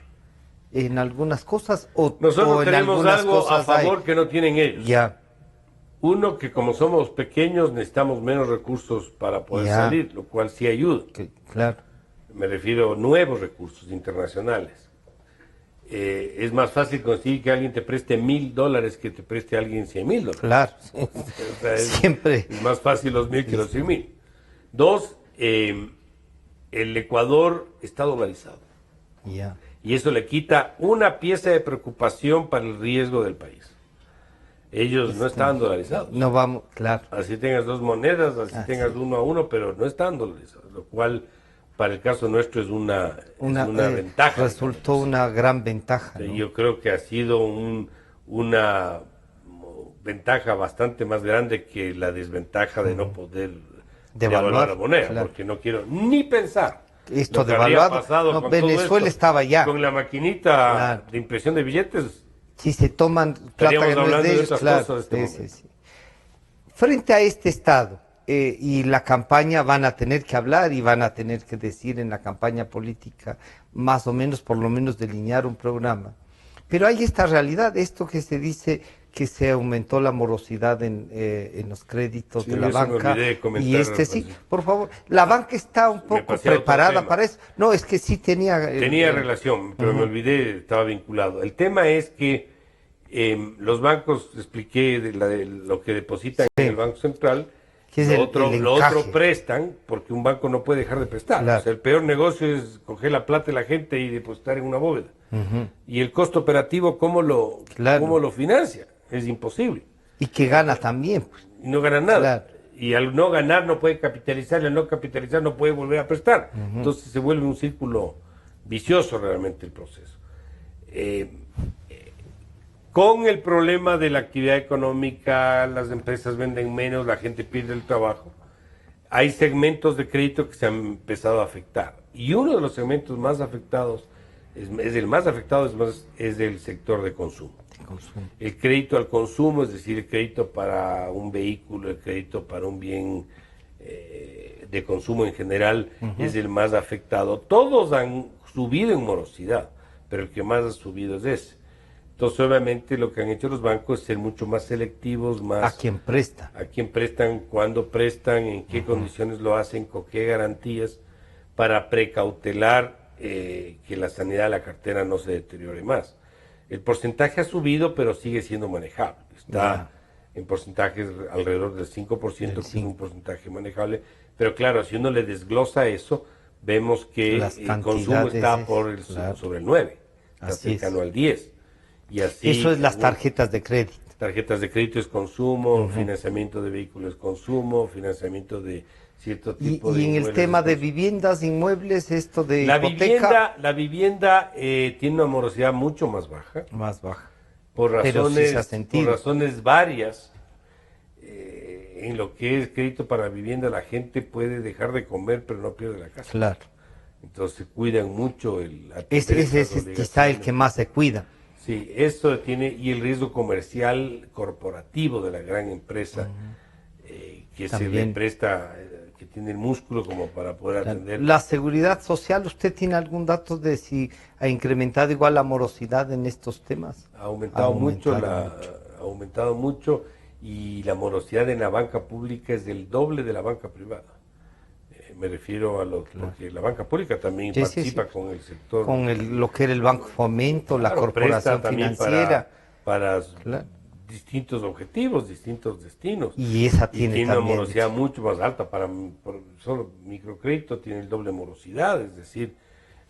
En algunas cosas o Nosotros en tenemos algunas algo a cosas favor hay. que no tienen ellos. Ya, Uno, que como somos pequeños necesitamos menos recursos para poder Ya. salir, lo cual sí ayuda. claro. Me refiero a nuevos recursos internacionales. Es más fácil conseguir que alguien te preste $1,000 que te preste a alguien $100,000. Claro. O sea, Siempre. es más fácil los 1,000 que los 100,000. Dos, el Ecuador está dolarizado. Ya. Y eso le quita una pieza de preocupación para el riesgo del país. Ellos no estaban dolarizados. No vamos, claro. Así tengas dos monedas, así tengas 1 a 1, pero no están dolarizados. Lo cual, para el caso nuestro, es una ventaja. Resultó una gran ventaja, ¿no? Yo creo que ha sido una ventaja bastante más grande que la desventaja de no poder devaluar la moneda, claro. porque no quiero ni pensar Esto lo que habría devaluado, pasado no, con todo Venezuela esto, estaba ya. con la maquinita Claro. de impresión de billetes. Si se toman plata Estaríamos que no es hablando de de ellos, otras claro. cosas en este Sí. Frente a este Estado y la campaña van a tener que hablar y van a tener que decir en la campaña política más o menos, por lo menos delinear un programa. Pero hay esta realidad, esto que se dice que se aumentó la morosidad en los créditos Sí, de la eso me banca. olvidé de comentar, Y sí, Francisco. por favor, la banca está un poco pasé a otro preparada tema. para eso. No, es que sí tenía... Tenía relación, pero me olvidé, estaba vinculado. El tema es que los bancos, expliqué de lo que depositan en el Banco Central, Que es lo el otro encaje. prestan, porque un banco no puede dejar de prestar. Claro. O sea, el peor negocio es coger la plata de la gente y depositar en una bóveda. Y el costo operativo, ¿cómo lo financia? Es imposible. Y que gana también, pues. Y no gana nada. Claro. Y al no ganar no puede capitalizar, y al no capitalizar no puede volver a prestar. Entonces se vuelve un círculo vicioso realmente el proceso. Con el problema de la actividad económica, las empresas venden menos, la gente pierde el trabajo, hay segmentos de crédito que se han empezado a afectar. Y uno de los segmentos más afectados, es el más afectado, es el sector de consumo. El crédito al consumo, es decir, el crédito para un vehículo, el crédito para un bien de consumo en general, es el más afectado. Todos han subido en morosidad, pero el que más ha subido es ese. Entonces, obviamente, lo que han hecho los bancos es ser mucho más selectivos, más... A quien presta. A quién prestan, cuándo prestan, en qué condiciones lo hacen, con qué garantías, para precautelar que la sanidad de la cartera no se deteriore más. El porcentaje ha subido, pero sigue siendo manejable. Está en porcentajes alrededor del 5%, que es un porcentaje manejable. Pero claro, si uno le desglosa eso, vemos que el consumo está sobre el 9, está cercano al 10. Y así, eso es las tarjetas de crédito. Tarjetas de crédito es consumo, financiamiento de vehículos es consumo, financiamiento de cierto tipo de... Y en el tema de viviendas, inmuebles, esto de hipoteca... La vivienda tiene una morosidad mucho más baja. Más baja. Por Pero sí razones, se ha sentido. por razones varias. en lo que es crédito para vivienda, la gente puede dejar de comer, pero no pierde la casa. Claro. Entonces cuidan mucho el... Ese es quizá el que más se cuida. Sí, eso tiene, y el riesgo comercial corporativo de la gran empresa, que También. se le presta, que tiene el músculo como para poder atender. La seguridad social, ¿usted tiene algún dato de si ha incrementado igual la morosidad en estos temas? Ha aumentado mucho, y la morosidad en la banca pública es del doble de la banca privada. Me refiero a porque la banca pública también participa con el sector. Con lo que era el Banco Fomento, la corporación financiera. Para distintos objetivos, distintos destinos. Y esa tiene una también morosidad mucho más alta. Solo microcrédito tiene el doble morosidad, es decir,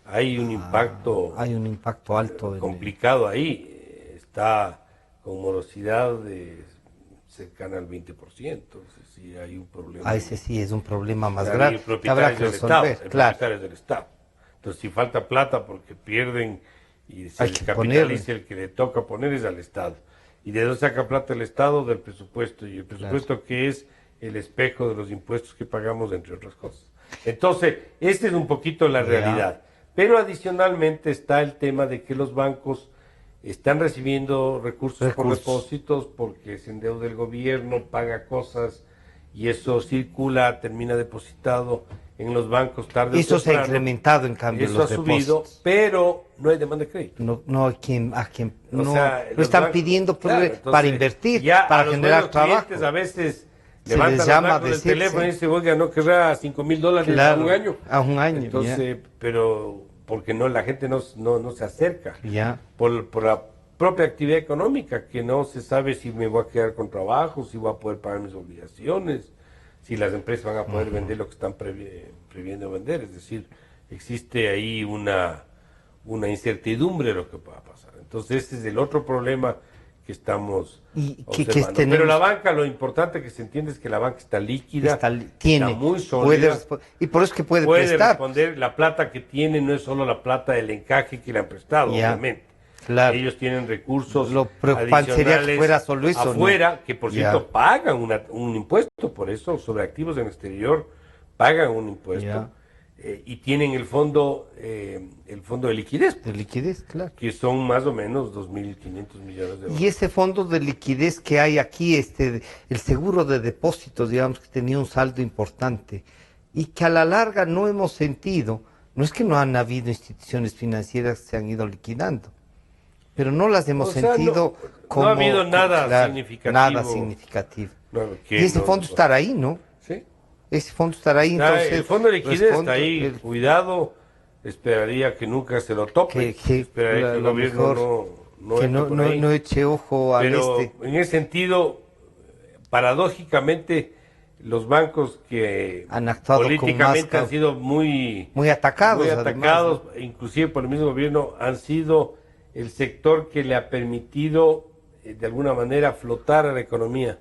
hay un impacto. Hay un impacto alto. Complicado ahí. Está con morosidad cercana al 20%. Sí, hay un problema. Ese sí es un problema más Claro, grave. Y Que habrá que resolver. propietarios del Estado. Entonces, si falta plata porque pierden, y si Hay el que capitaliza, el que le toca poner es al Estado. ¿Y de dónde saca plata el Estado? Del presupuesto. Y el presupuesto que es el espejo de los impuestos que pagamos, entre otras cosas. Entonces, esta es un poquito la realidad. Pero adicionalmente está el tema de que los bancos están recibiendo recursos por depósitos porque se endeuda el gobierno, paga cosas y eso circula, termina depositado en los bancos tarde o temprano. Eso se ha incrementado en cambio Eso los ha subido, depósitos. pero no hay demanda de crédito. No hay quien O sea, lo los están bancos- pidiendo claro, entonces, para invertir, ya para a los generar buenos trabajo. clientes a veces Se levantan les los llama a bancos del decir, teléfono y sí. dicen, oiga, ¿no querrá $5,000 Claro, a un año? a un año, Entonces, pero porque no la gente no se acerca. Ya. Por la propia actividad económica, que no se sabe si me voy a quedar con trabajo, si voy a poder pagar mis obligaciones, si las empresas van a poder vender lo que están previendo vender. Es decir, existe ahí una incertidumbre de lo que pueda pasar. Entonces, ese es el otro problema que estamos observando. Pero la banca, lo importante que se entiende es que la banca está líquida, está muy sólida. Y por eso es que puede prestar. Responder. La plata que tiene no es solo la plata del encaje que le han prestado, obviamente. Claro. Ellos tienen recursos Lo preocupante sería que fuera solo eso, afuera, que por cierto pagan un impuesto, por eso sobre activos en el exterior pagan un impuesto. Y tienen el fondo de liquidez. De liquidez, claro. Que son más o menos 2.500 millones de dólares. Y ese fondo de liquidez que hay aquí, el seguro de depósitos, digamos que tenía un saldo importante y que a la larga no hemos sentido, no es que no han habido instituciones financieras que se han ido liquidando, pero no las hemos sentido como... No ha habido nada significativo. Nada significativo. Y ese fondo estará ahí, ¿no? Sí. Ese fondo estará ahí, entonces... El fondo de liquidez está ahí, cuidado, esperaría que nunca se lo tope, esperaría que el gobierno no eche ojo a en ese sentido, paradójicamente, los bancos que han actuado políticamente han sido muy atacados, además, inclusive por el mismo gobierno, han sido el sector que le ha permitido de alguna manera flotar a la economía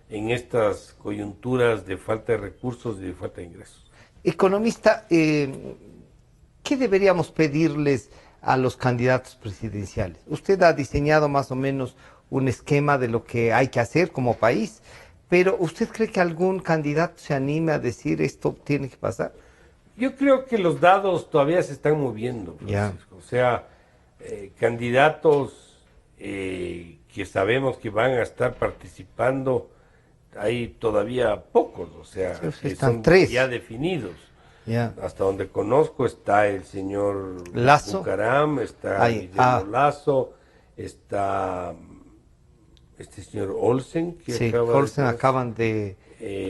en estas coyunturas de falta de recursos y de falta de ingresos. Economista, ¿qué deberíamos pedirles a los candidatos presidenciales? Usted ha diseñado más o menos un esquema de lo que hay que hacer como país, pero ¿usted cree que algún candidato se anime a decir esto tiene que pasar? Yo creo que los dados todavía se están moviendo, Francisco. O sea, candidatos que sabemos que van a estar participando, hay todavía pocos, o sea, que son ya definidos. Hasta donde conozco está el señor Lazo, Bucaram, está Guillermo Lazo, está este señor Olsen, que acaban de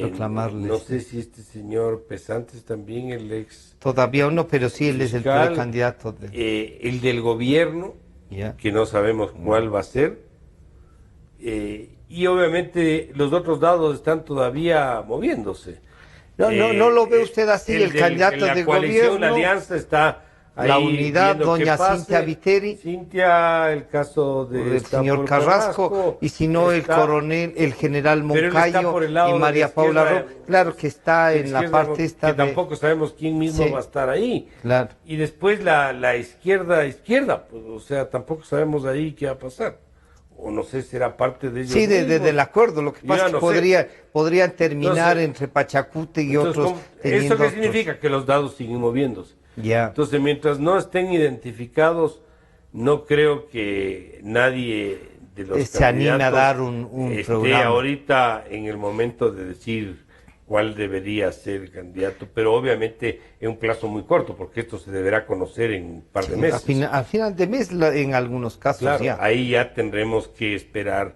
proclamarles. No sé si este señor Pesantes también, el ex... Todavía uno, pero sí, él es el precandidato. El del gobierno, que no sabemos cuál va a ser. Y obviamente los otros dados están todavía moviéndose. No lo ve usted así, el candidato del gobierno. La alianza está ahí, la unidad, doña Cintia Viteri. Cintia, el caso del señor Carrasco, y si no el general Moncayo y María Paula Rojo. Claro que está en la parte esta que tampoco sabemos quién mismo va a estar ahí. Claro. Y después la izquierda, pues, o sea, tampoco sabemos ahí qué va a pasar. o no sé, será parte de ellos Sí, mismos. del acuerdo. Lo que Yo pasa ya es que no sé. podrían terminar Entonces, entre Pachacute y Entonces, otros ¿eso teniendo qué otros. significa? Que los dados siguen moviéndose. Ya. Entonces, mientras no estén identificados, no creo que nadie de los Se anime a candidatos dar un esté programa. ahorita en el momento de decir cuál debería ser el candidato, pero obviamente en un plazo muy corto, porque esto se deberá conocer en un par de Sí, meses. a final de mes, en algunos casos Claro, ya. ahí ya tendremos que esperar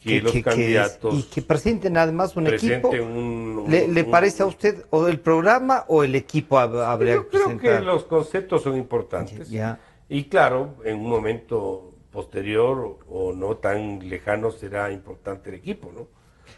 que los candidatos y que presenten además un equipo. presenten ¿Le parece a usted o el programa o el equipo habría Yo que creo que presentar? los conceptos son importantes. Ya. Y claro, en un momento posterior o no tan lejano será importante el equipo, ¿no?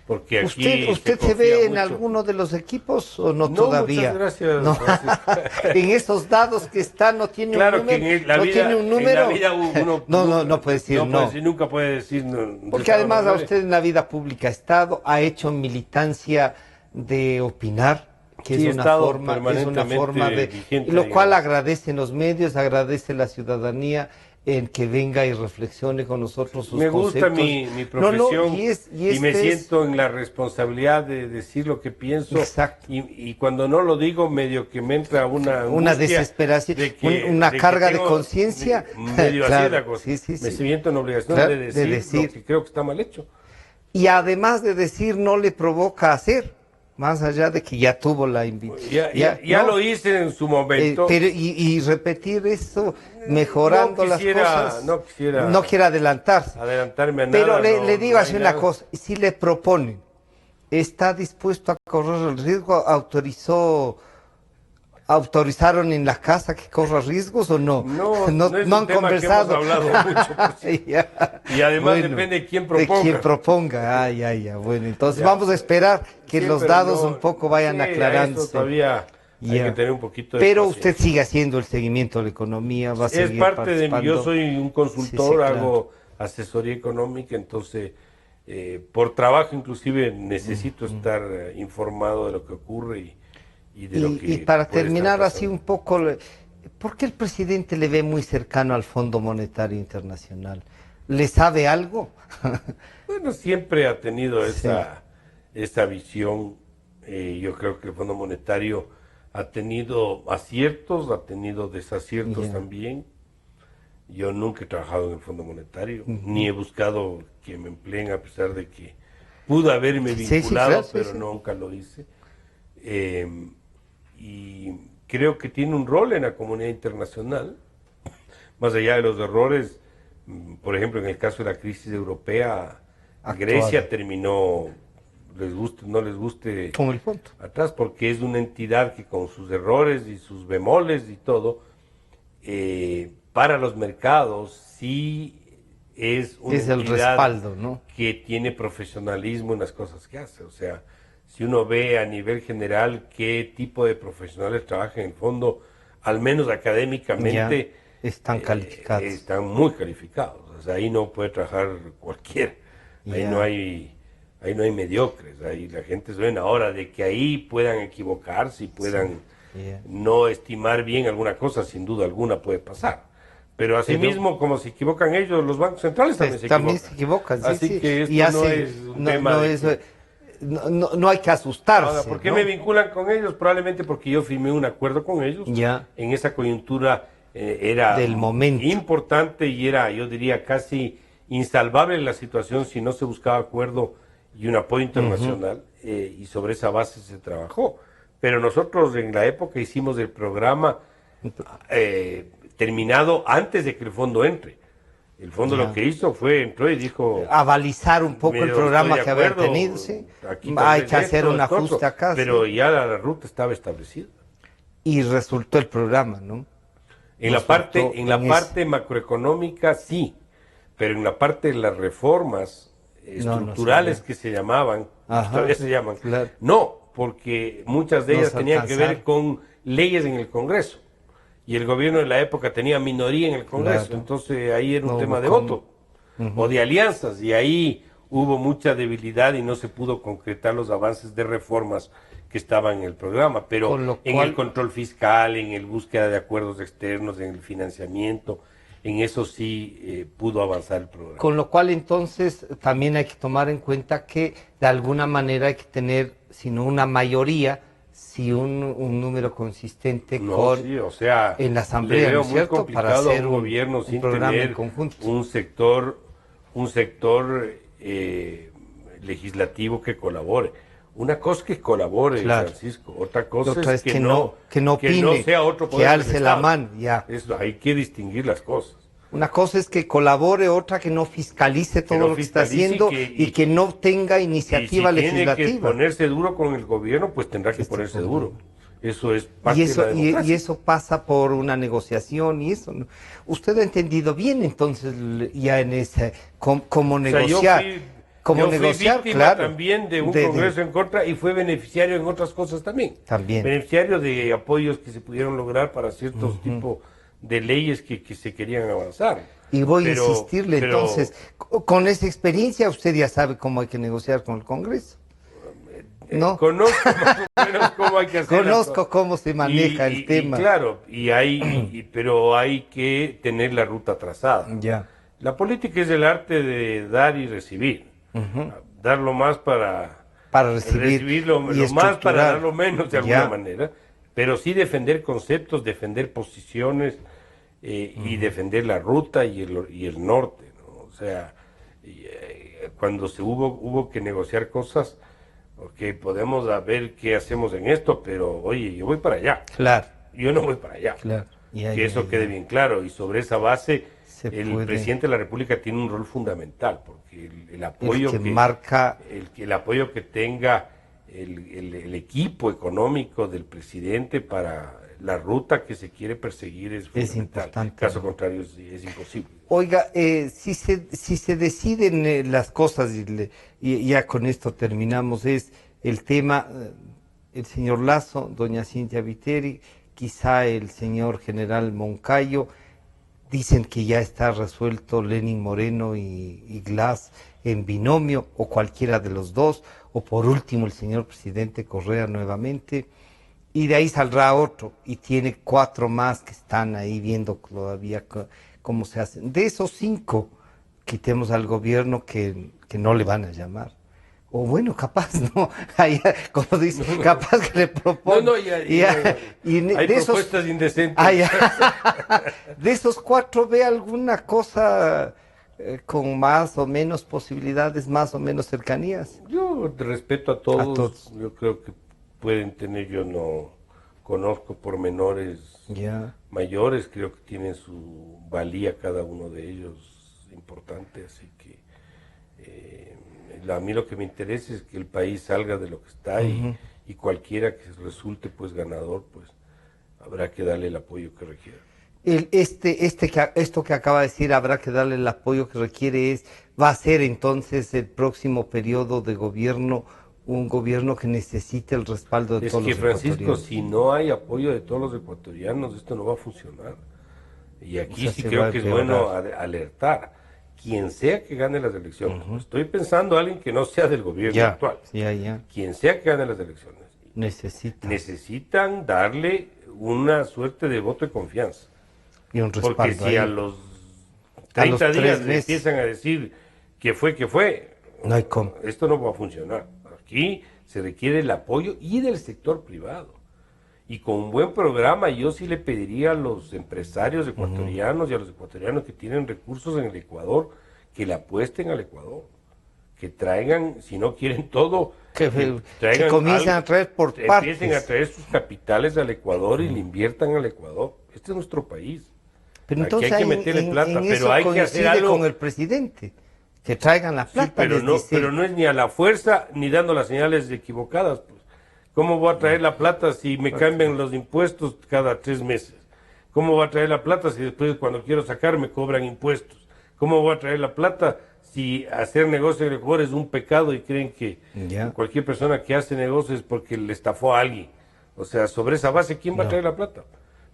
Porque aquí ¿Usted se confía ve en mucho. alguno de los equipos o no No, todavía? muchas gracias, No. Francisco. En esos dados que están no tiene Claro un que número. en la no vida, tiene un número. en la vida uno No puede decir no. nunca puede decir no. Porque además a usted en la vida pública ha estado, ha hecho militancia de opinar, que Sí, he es una estado forma de, permanentemente vigente lo ahí, cual ¿no? agradecen los medios, agradece la ciudadanía en que venga y reflexione con nosotros sus Me gusta conceptos. mi profesión y me este siento en la responsabilidad de decir lo que pienso. Exacto. Y cuando no lo digo, medio que me entra una angustia desesperación, de que, una de que carga de tengo conciencia. medio Claro, así la cosa. sí, Me siento en obligación Claro, de decir lo que creo que está mal hecho. Y además de decir, no le provoca hacer, más allá de que ya tuvo la invitación. Ya lo hice en su momento. Pero y repetir eso, mejorando las cosas. No quiere adelantarse. Adelantarme a Pero nada. le digo no así hay una nada. cosa, si le proponen, ¿está dispuesto a correr el riesgo? ¿Autorizaron en la casa que corra riesgos o no? No, no es un han tema conversado. que hemos hablado mucho. Por cierto. Ya. Y además Bueno, depende de quién proponga. De quién proponga. Ya. Bueno, entonces Ya. vamos a esperar que Sí, los pero dados no- un poco vayan sí, a aclarándose. eso todavía hay Ya. que tener un poquito de Pero paciencia. usted sigue haciendo el seguimiento de la economía, va a Es seguir parte de mí. participando. Yo soy un consultor, Sí, claro. hago asesoría económica, entonces por trabajo inclusive necesito estar informado de lo que ocurre y de lo que Y para puede terminar estar así pasando. un poco, ¿por qué el presidente le ve muy cercano al Fondo Monetario Internacional? ¿Le sabe algo? Bueno, siempre ha tenido esa visión. Yo creo que el Fondo Monetario ha tenido aciertos, ha tenido desaciertos Ya. también. Yo nunca he trabajado en el Fondo Monetario, ni he buscado que me empleen a pesar de que pude haberme Sí, vinculado, claro, sí, pero sí. nunca lo hice. Y creo que tiene un rol en la comunidad internacional, más allá de los errores. Por ejemplo, en el caso de la crisis europea, Grecia terminó, no les guste, Con el fondo. atrás, porque es una entidad que con sus errores y sus bemoles y todo, para los mercados sí es una Es el entidad respaldo, ¿no? que tiene profesionalismo en las cosas que hace. O sea, si uno ve a nivel general qué tipo de profesionales trabajan en el fondo, al menos académicamente, Ya, están calificados. Están muy calificados. O sea, ahí no puede trabajar cualquiera. Ahí Ya. no hay mediocres. Ahí la gente es buena. Ahora, de que ahí puedan equivocarse y puedan Ya. no estimar bien alguna cosa, sin duda alguna puede pasar. Pero asimismo, como se equivocan ellos, los bancos centrales también se equivocan. sí, Así sí. que esto Y no hace- es un tema no de es- que- no hay que asustarse. Ahora, ¿por qué ¿no? me vinculan con ellos? Probablemente porque yo firmé un acuerdo con ellos. Ya. En esa coyuntura era Del momento. importante y era, yo diría, casi insalvable la situación si no se buscaba acuerdo y un apoyo internacional. Y sobre esa base se trabajó. Pero nosotros en la época hicimos el programa terminado antes de que el fondo entre. El fondo Ya. lo que hizo fue, entró y dijo... Avalizar un poco el medio programa estoy de que había acuerdo, tenido, sí. aquí tal Hay vez que hacer esto, un esto, ajuste acá. pero sí. ya la ruta estaba establecida. Y resultó el programa, ¿no? En Nos la parte, faltó en la en parte macroeconómica sí, pero en la parte de las reformas estructurales sabía. que se llamaban, Ajá, todavía se llaman, claro. no, porque muchas de No ellas se tenían que ver alcanzaron. con leyes en el Congreso. Y el gobierno de la época tenía minoría en el Congreso, Claro. entonces ahí era un No tema hubo de cómo. voto o de alianzas, y ahí hubo mucha debilidad y no se pudo concretar los avances de reformas que estaban en el programa, pero Con lo en cual- el control fiscal, en el búsqueda de acuerdos externos, en el financiamiento, en eso sí pudo avanzar el programa. Con lo cual entonces también hay que tomar en cuenta que de alguna manera hay que tener, si no una mayoría, si un número consistente con Sí, o sea, en la asamblea, ¿no es cierto? Para hacer un gobierno sin programa tener en conjunto. un sector legislativo que colabore. Una cosa es que colabore, Claro. Francisco, otra cosa es que no opine, no sea otro poder que del alce la Estado. mano, ya. Eso, hay que distinguir las cosas. Una cosa es que colabore, otra que no fiscalice todo no lo que está fiscalice haciendo y que no tenga iniciativa y si tiene que legislativa. ponerse duro con el gobierno, pues tendrá que ponerse duro. Eso es parte de la democracia. Y eso pasa por una negociación y eso, ¿no? Usted ha entendido bien entonces ya en ese cómo negociar. Yo fui víctima claro, también de un Congreso en contra y fue beneficiario en otras cosas también. También. Beneficiario de apoyos que se pudieron lograr para ciertos tipos de leyes que se querían avanzar. Y voy a insistirle entonces, con esa experiencia usted ya sabe cómo hay que negociar con el Congreso. ¿No? Conozco más o menos cómo hay que hacerlo. Conozco cómo se maneja el tema. Y claro, pero hay que tener la ruta trazada. Ya. La política es el arte de dar y recibir. Dar lo más para recibir lo más para dar lo menos de alguna manera, pero sí defender conceptos, defender posiciones y defender la ruta y el norte, ¿no? O sea, cuando hubo que negociar cosas, porque podemos ver qué hacemos en esto, pero oye, yo voy para allá. Claro. Yo no voy para allá. Claro. Que eso quede bien claro. Y sobre esa base, presidente de la República tiene un rol fundamental, porque el apoyo el apoyo que tenga el equipo económico del presidente para la ruta que se quiere perseguir es fundamental. Importante. Caso contrario es imposible. Oiga, si se deciden las cosas, y ya con esto terminamos, es el tema, el señor Lasso, doña Cintia Viteri, quizá el señor general Moncayo, dicen que ya está resuelto Lenín Moreno y Glass en binomio, o cualquiera de los dos, o por último el señor presidente Correa nuevamente, y de ahí saldrá otro, y tiene 4 más que están ahí viendo todavía cómo se hacen. De esos 5, quitemos al gobierno que no le van a llamar. O bueno, capaz, ¿no? Como dice, capaz que le proponen. Hay propuestas indecentes. De esos 4, ¿ve alguna cosa con más o menos posibilidades, más o menos cercanías? Yo respeto a todos. Yo creo que pueden tener, yo no conozco pormenores mayores, creo que tienen su valía cada uno de ellos importante, así que a mí lo que me interesa es que el país salga de lo que está y cualquiera que resulte pues ganador, pues habrá que darle el apoyo que requiere. Esto que acaba de decir, habrá que darle el apoyo que requiere, va a ser entonces el próximo periodo de gobierno, un gobierno que necesite el respaldo de todos los ecuatorianos. Francisco, si no hay apoyo de todos los ecuatorianos, esto no va a funcionar. Y aquí sí creo que es bueno alertar. Quien sea que gane las elecciones, estoy pensando en alguien que no sea del gobierno actual, quien sea que gane las elecciones, necesitan darle una suerte de voto de confianza. Y un respaldo. Porque si a los 30 días le empiezan a decir que fue, no hay cómo. Esto no va a funcionar. Aquí se requiere el apoyo y del sector privado. Y con un buen programa yo sí le pediría a los empresarios ecuatorianos y a los ecuatorianos que tienen recursos en el Ecuador que le apuesten al Ecuador, que traigan, si no quieren todo, que comiencen a traer por partes. Empiecen a traer sus capitales al Ecuador y le inviertan al Ecuador. Este es nuestro país. Pero entonces aquí hay que meterle plata, pero hay que hacer algo con el presidente, que traigan la plata. Sí, pero no es ni a la fuerza ni dando las señales equivocadas, pues. ¿Cómo voy a traer la plata si me cambian los impuestos cada 3 meses? ¿Cómo voy a traer la plata si después cuando quiero sacar me cobran impuestos? ¿Cómo voy a traer la plata si hacer negocio en el Ecuador es un pecado y creen que cualquier persona que hace negocios es porque le estafó a alguien? O sea, sobre esa base, ¿quién va a traer la plata?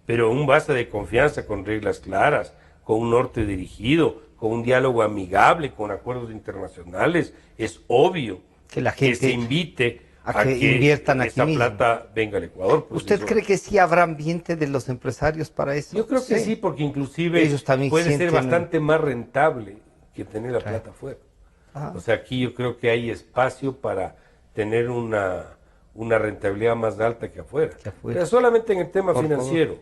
Pero un base de confianza con reglas claras, con un norte dirigido, con un diálogo amigable, con acuerdos internacionales, es obvio que la gente que se invite a que inviertan aquí esa mismo. plata venga al Ecuador. Pues ¿Usted eso- cree que sí habrá ambiente de los empresarios para eso? Yo creo que sí, porque inclusive Ellos también puede ser sienten- bastante más rentable que tener la plata afuera. Ah. O sea, aquí yo creo que hay espacio para tener una rentabilidad más alta que afuera. Que afuera. Pero solamente en el tema Por financiero.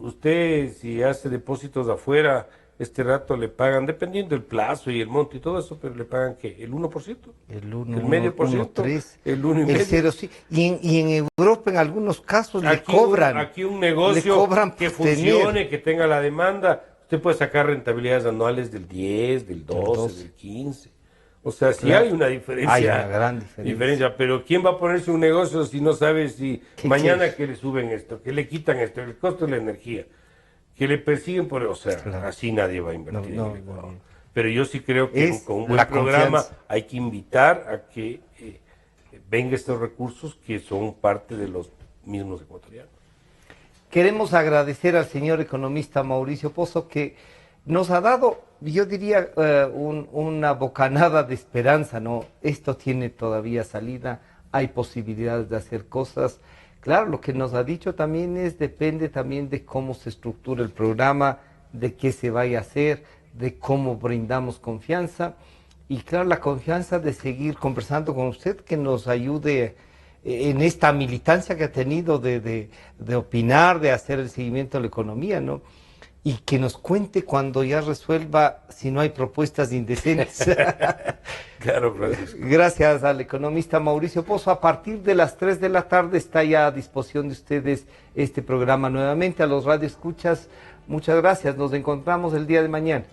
Usted, si hace depósitos afuera, este rato le pagan, dependiendo del plazo y el monto y todo eso, pero le pagan ¿qué? ¿El 1%? El 1, ¿El medio por ciento? 3, ¿El 1,5%? el 0, sí. Y en Europa en algunos casos le Aquí cobran. aquí un negocio le cobran que por funcione, tener. que tenga la demanda, usted puede sacar rentabilidades anuales del 10, del 12, 12. del 15. O sea, sí Claro. hay una diferencia. Hay una gran diferencia. Pero ¿quién va a ponerse un negocio si no sabe si ¿Qué mañana quieres? que le suben esto, que le quitan esto, el costo de la energía, que le persiguen por... O sea, Claro. así nadie va a invertir No, en el no, Ecuador. no. Pero yo sí creo que Es con un buen la programa confianza. hay que invitar a que venga estos recursos que son parte de los mismos ecuatorianos. Queremos agradecer al señor economista Mauricio Pozo que nos ha dado, yo diría, una bocanada de esperanza, ¿no? Esto tiene todavía salida, hay posibilidades de hacer cosas. Claro, lo que nos ha dicho también depende también de cómo se estructura el programa, de qué se vaya a hacer, de cómo brindamos confianza. Y claro, la confianza de seguir conversando con usted, que nos ayude en esta militancia que ha tenido de opinar, de hacer el seguimiento de la economía, ¿no? Y que nos cuente cuando ya resuelva si no hay propuestas indecentes. Claro, Francisco. Gracias al economista Mauricio Pozo. A partir de las 3 de la tarde está ya a disposición de ustedes este programa nuevamente. A los radioescuchas, muchas gracias. Nos encontramos el día de mañana.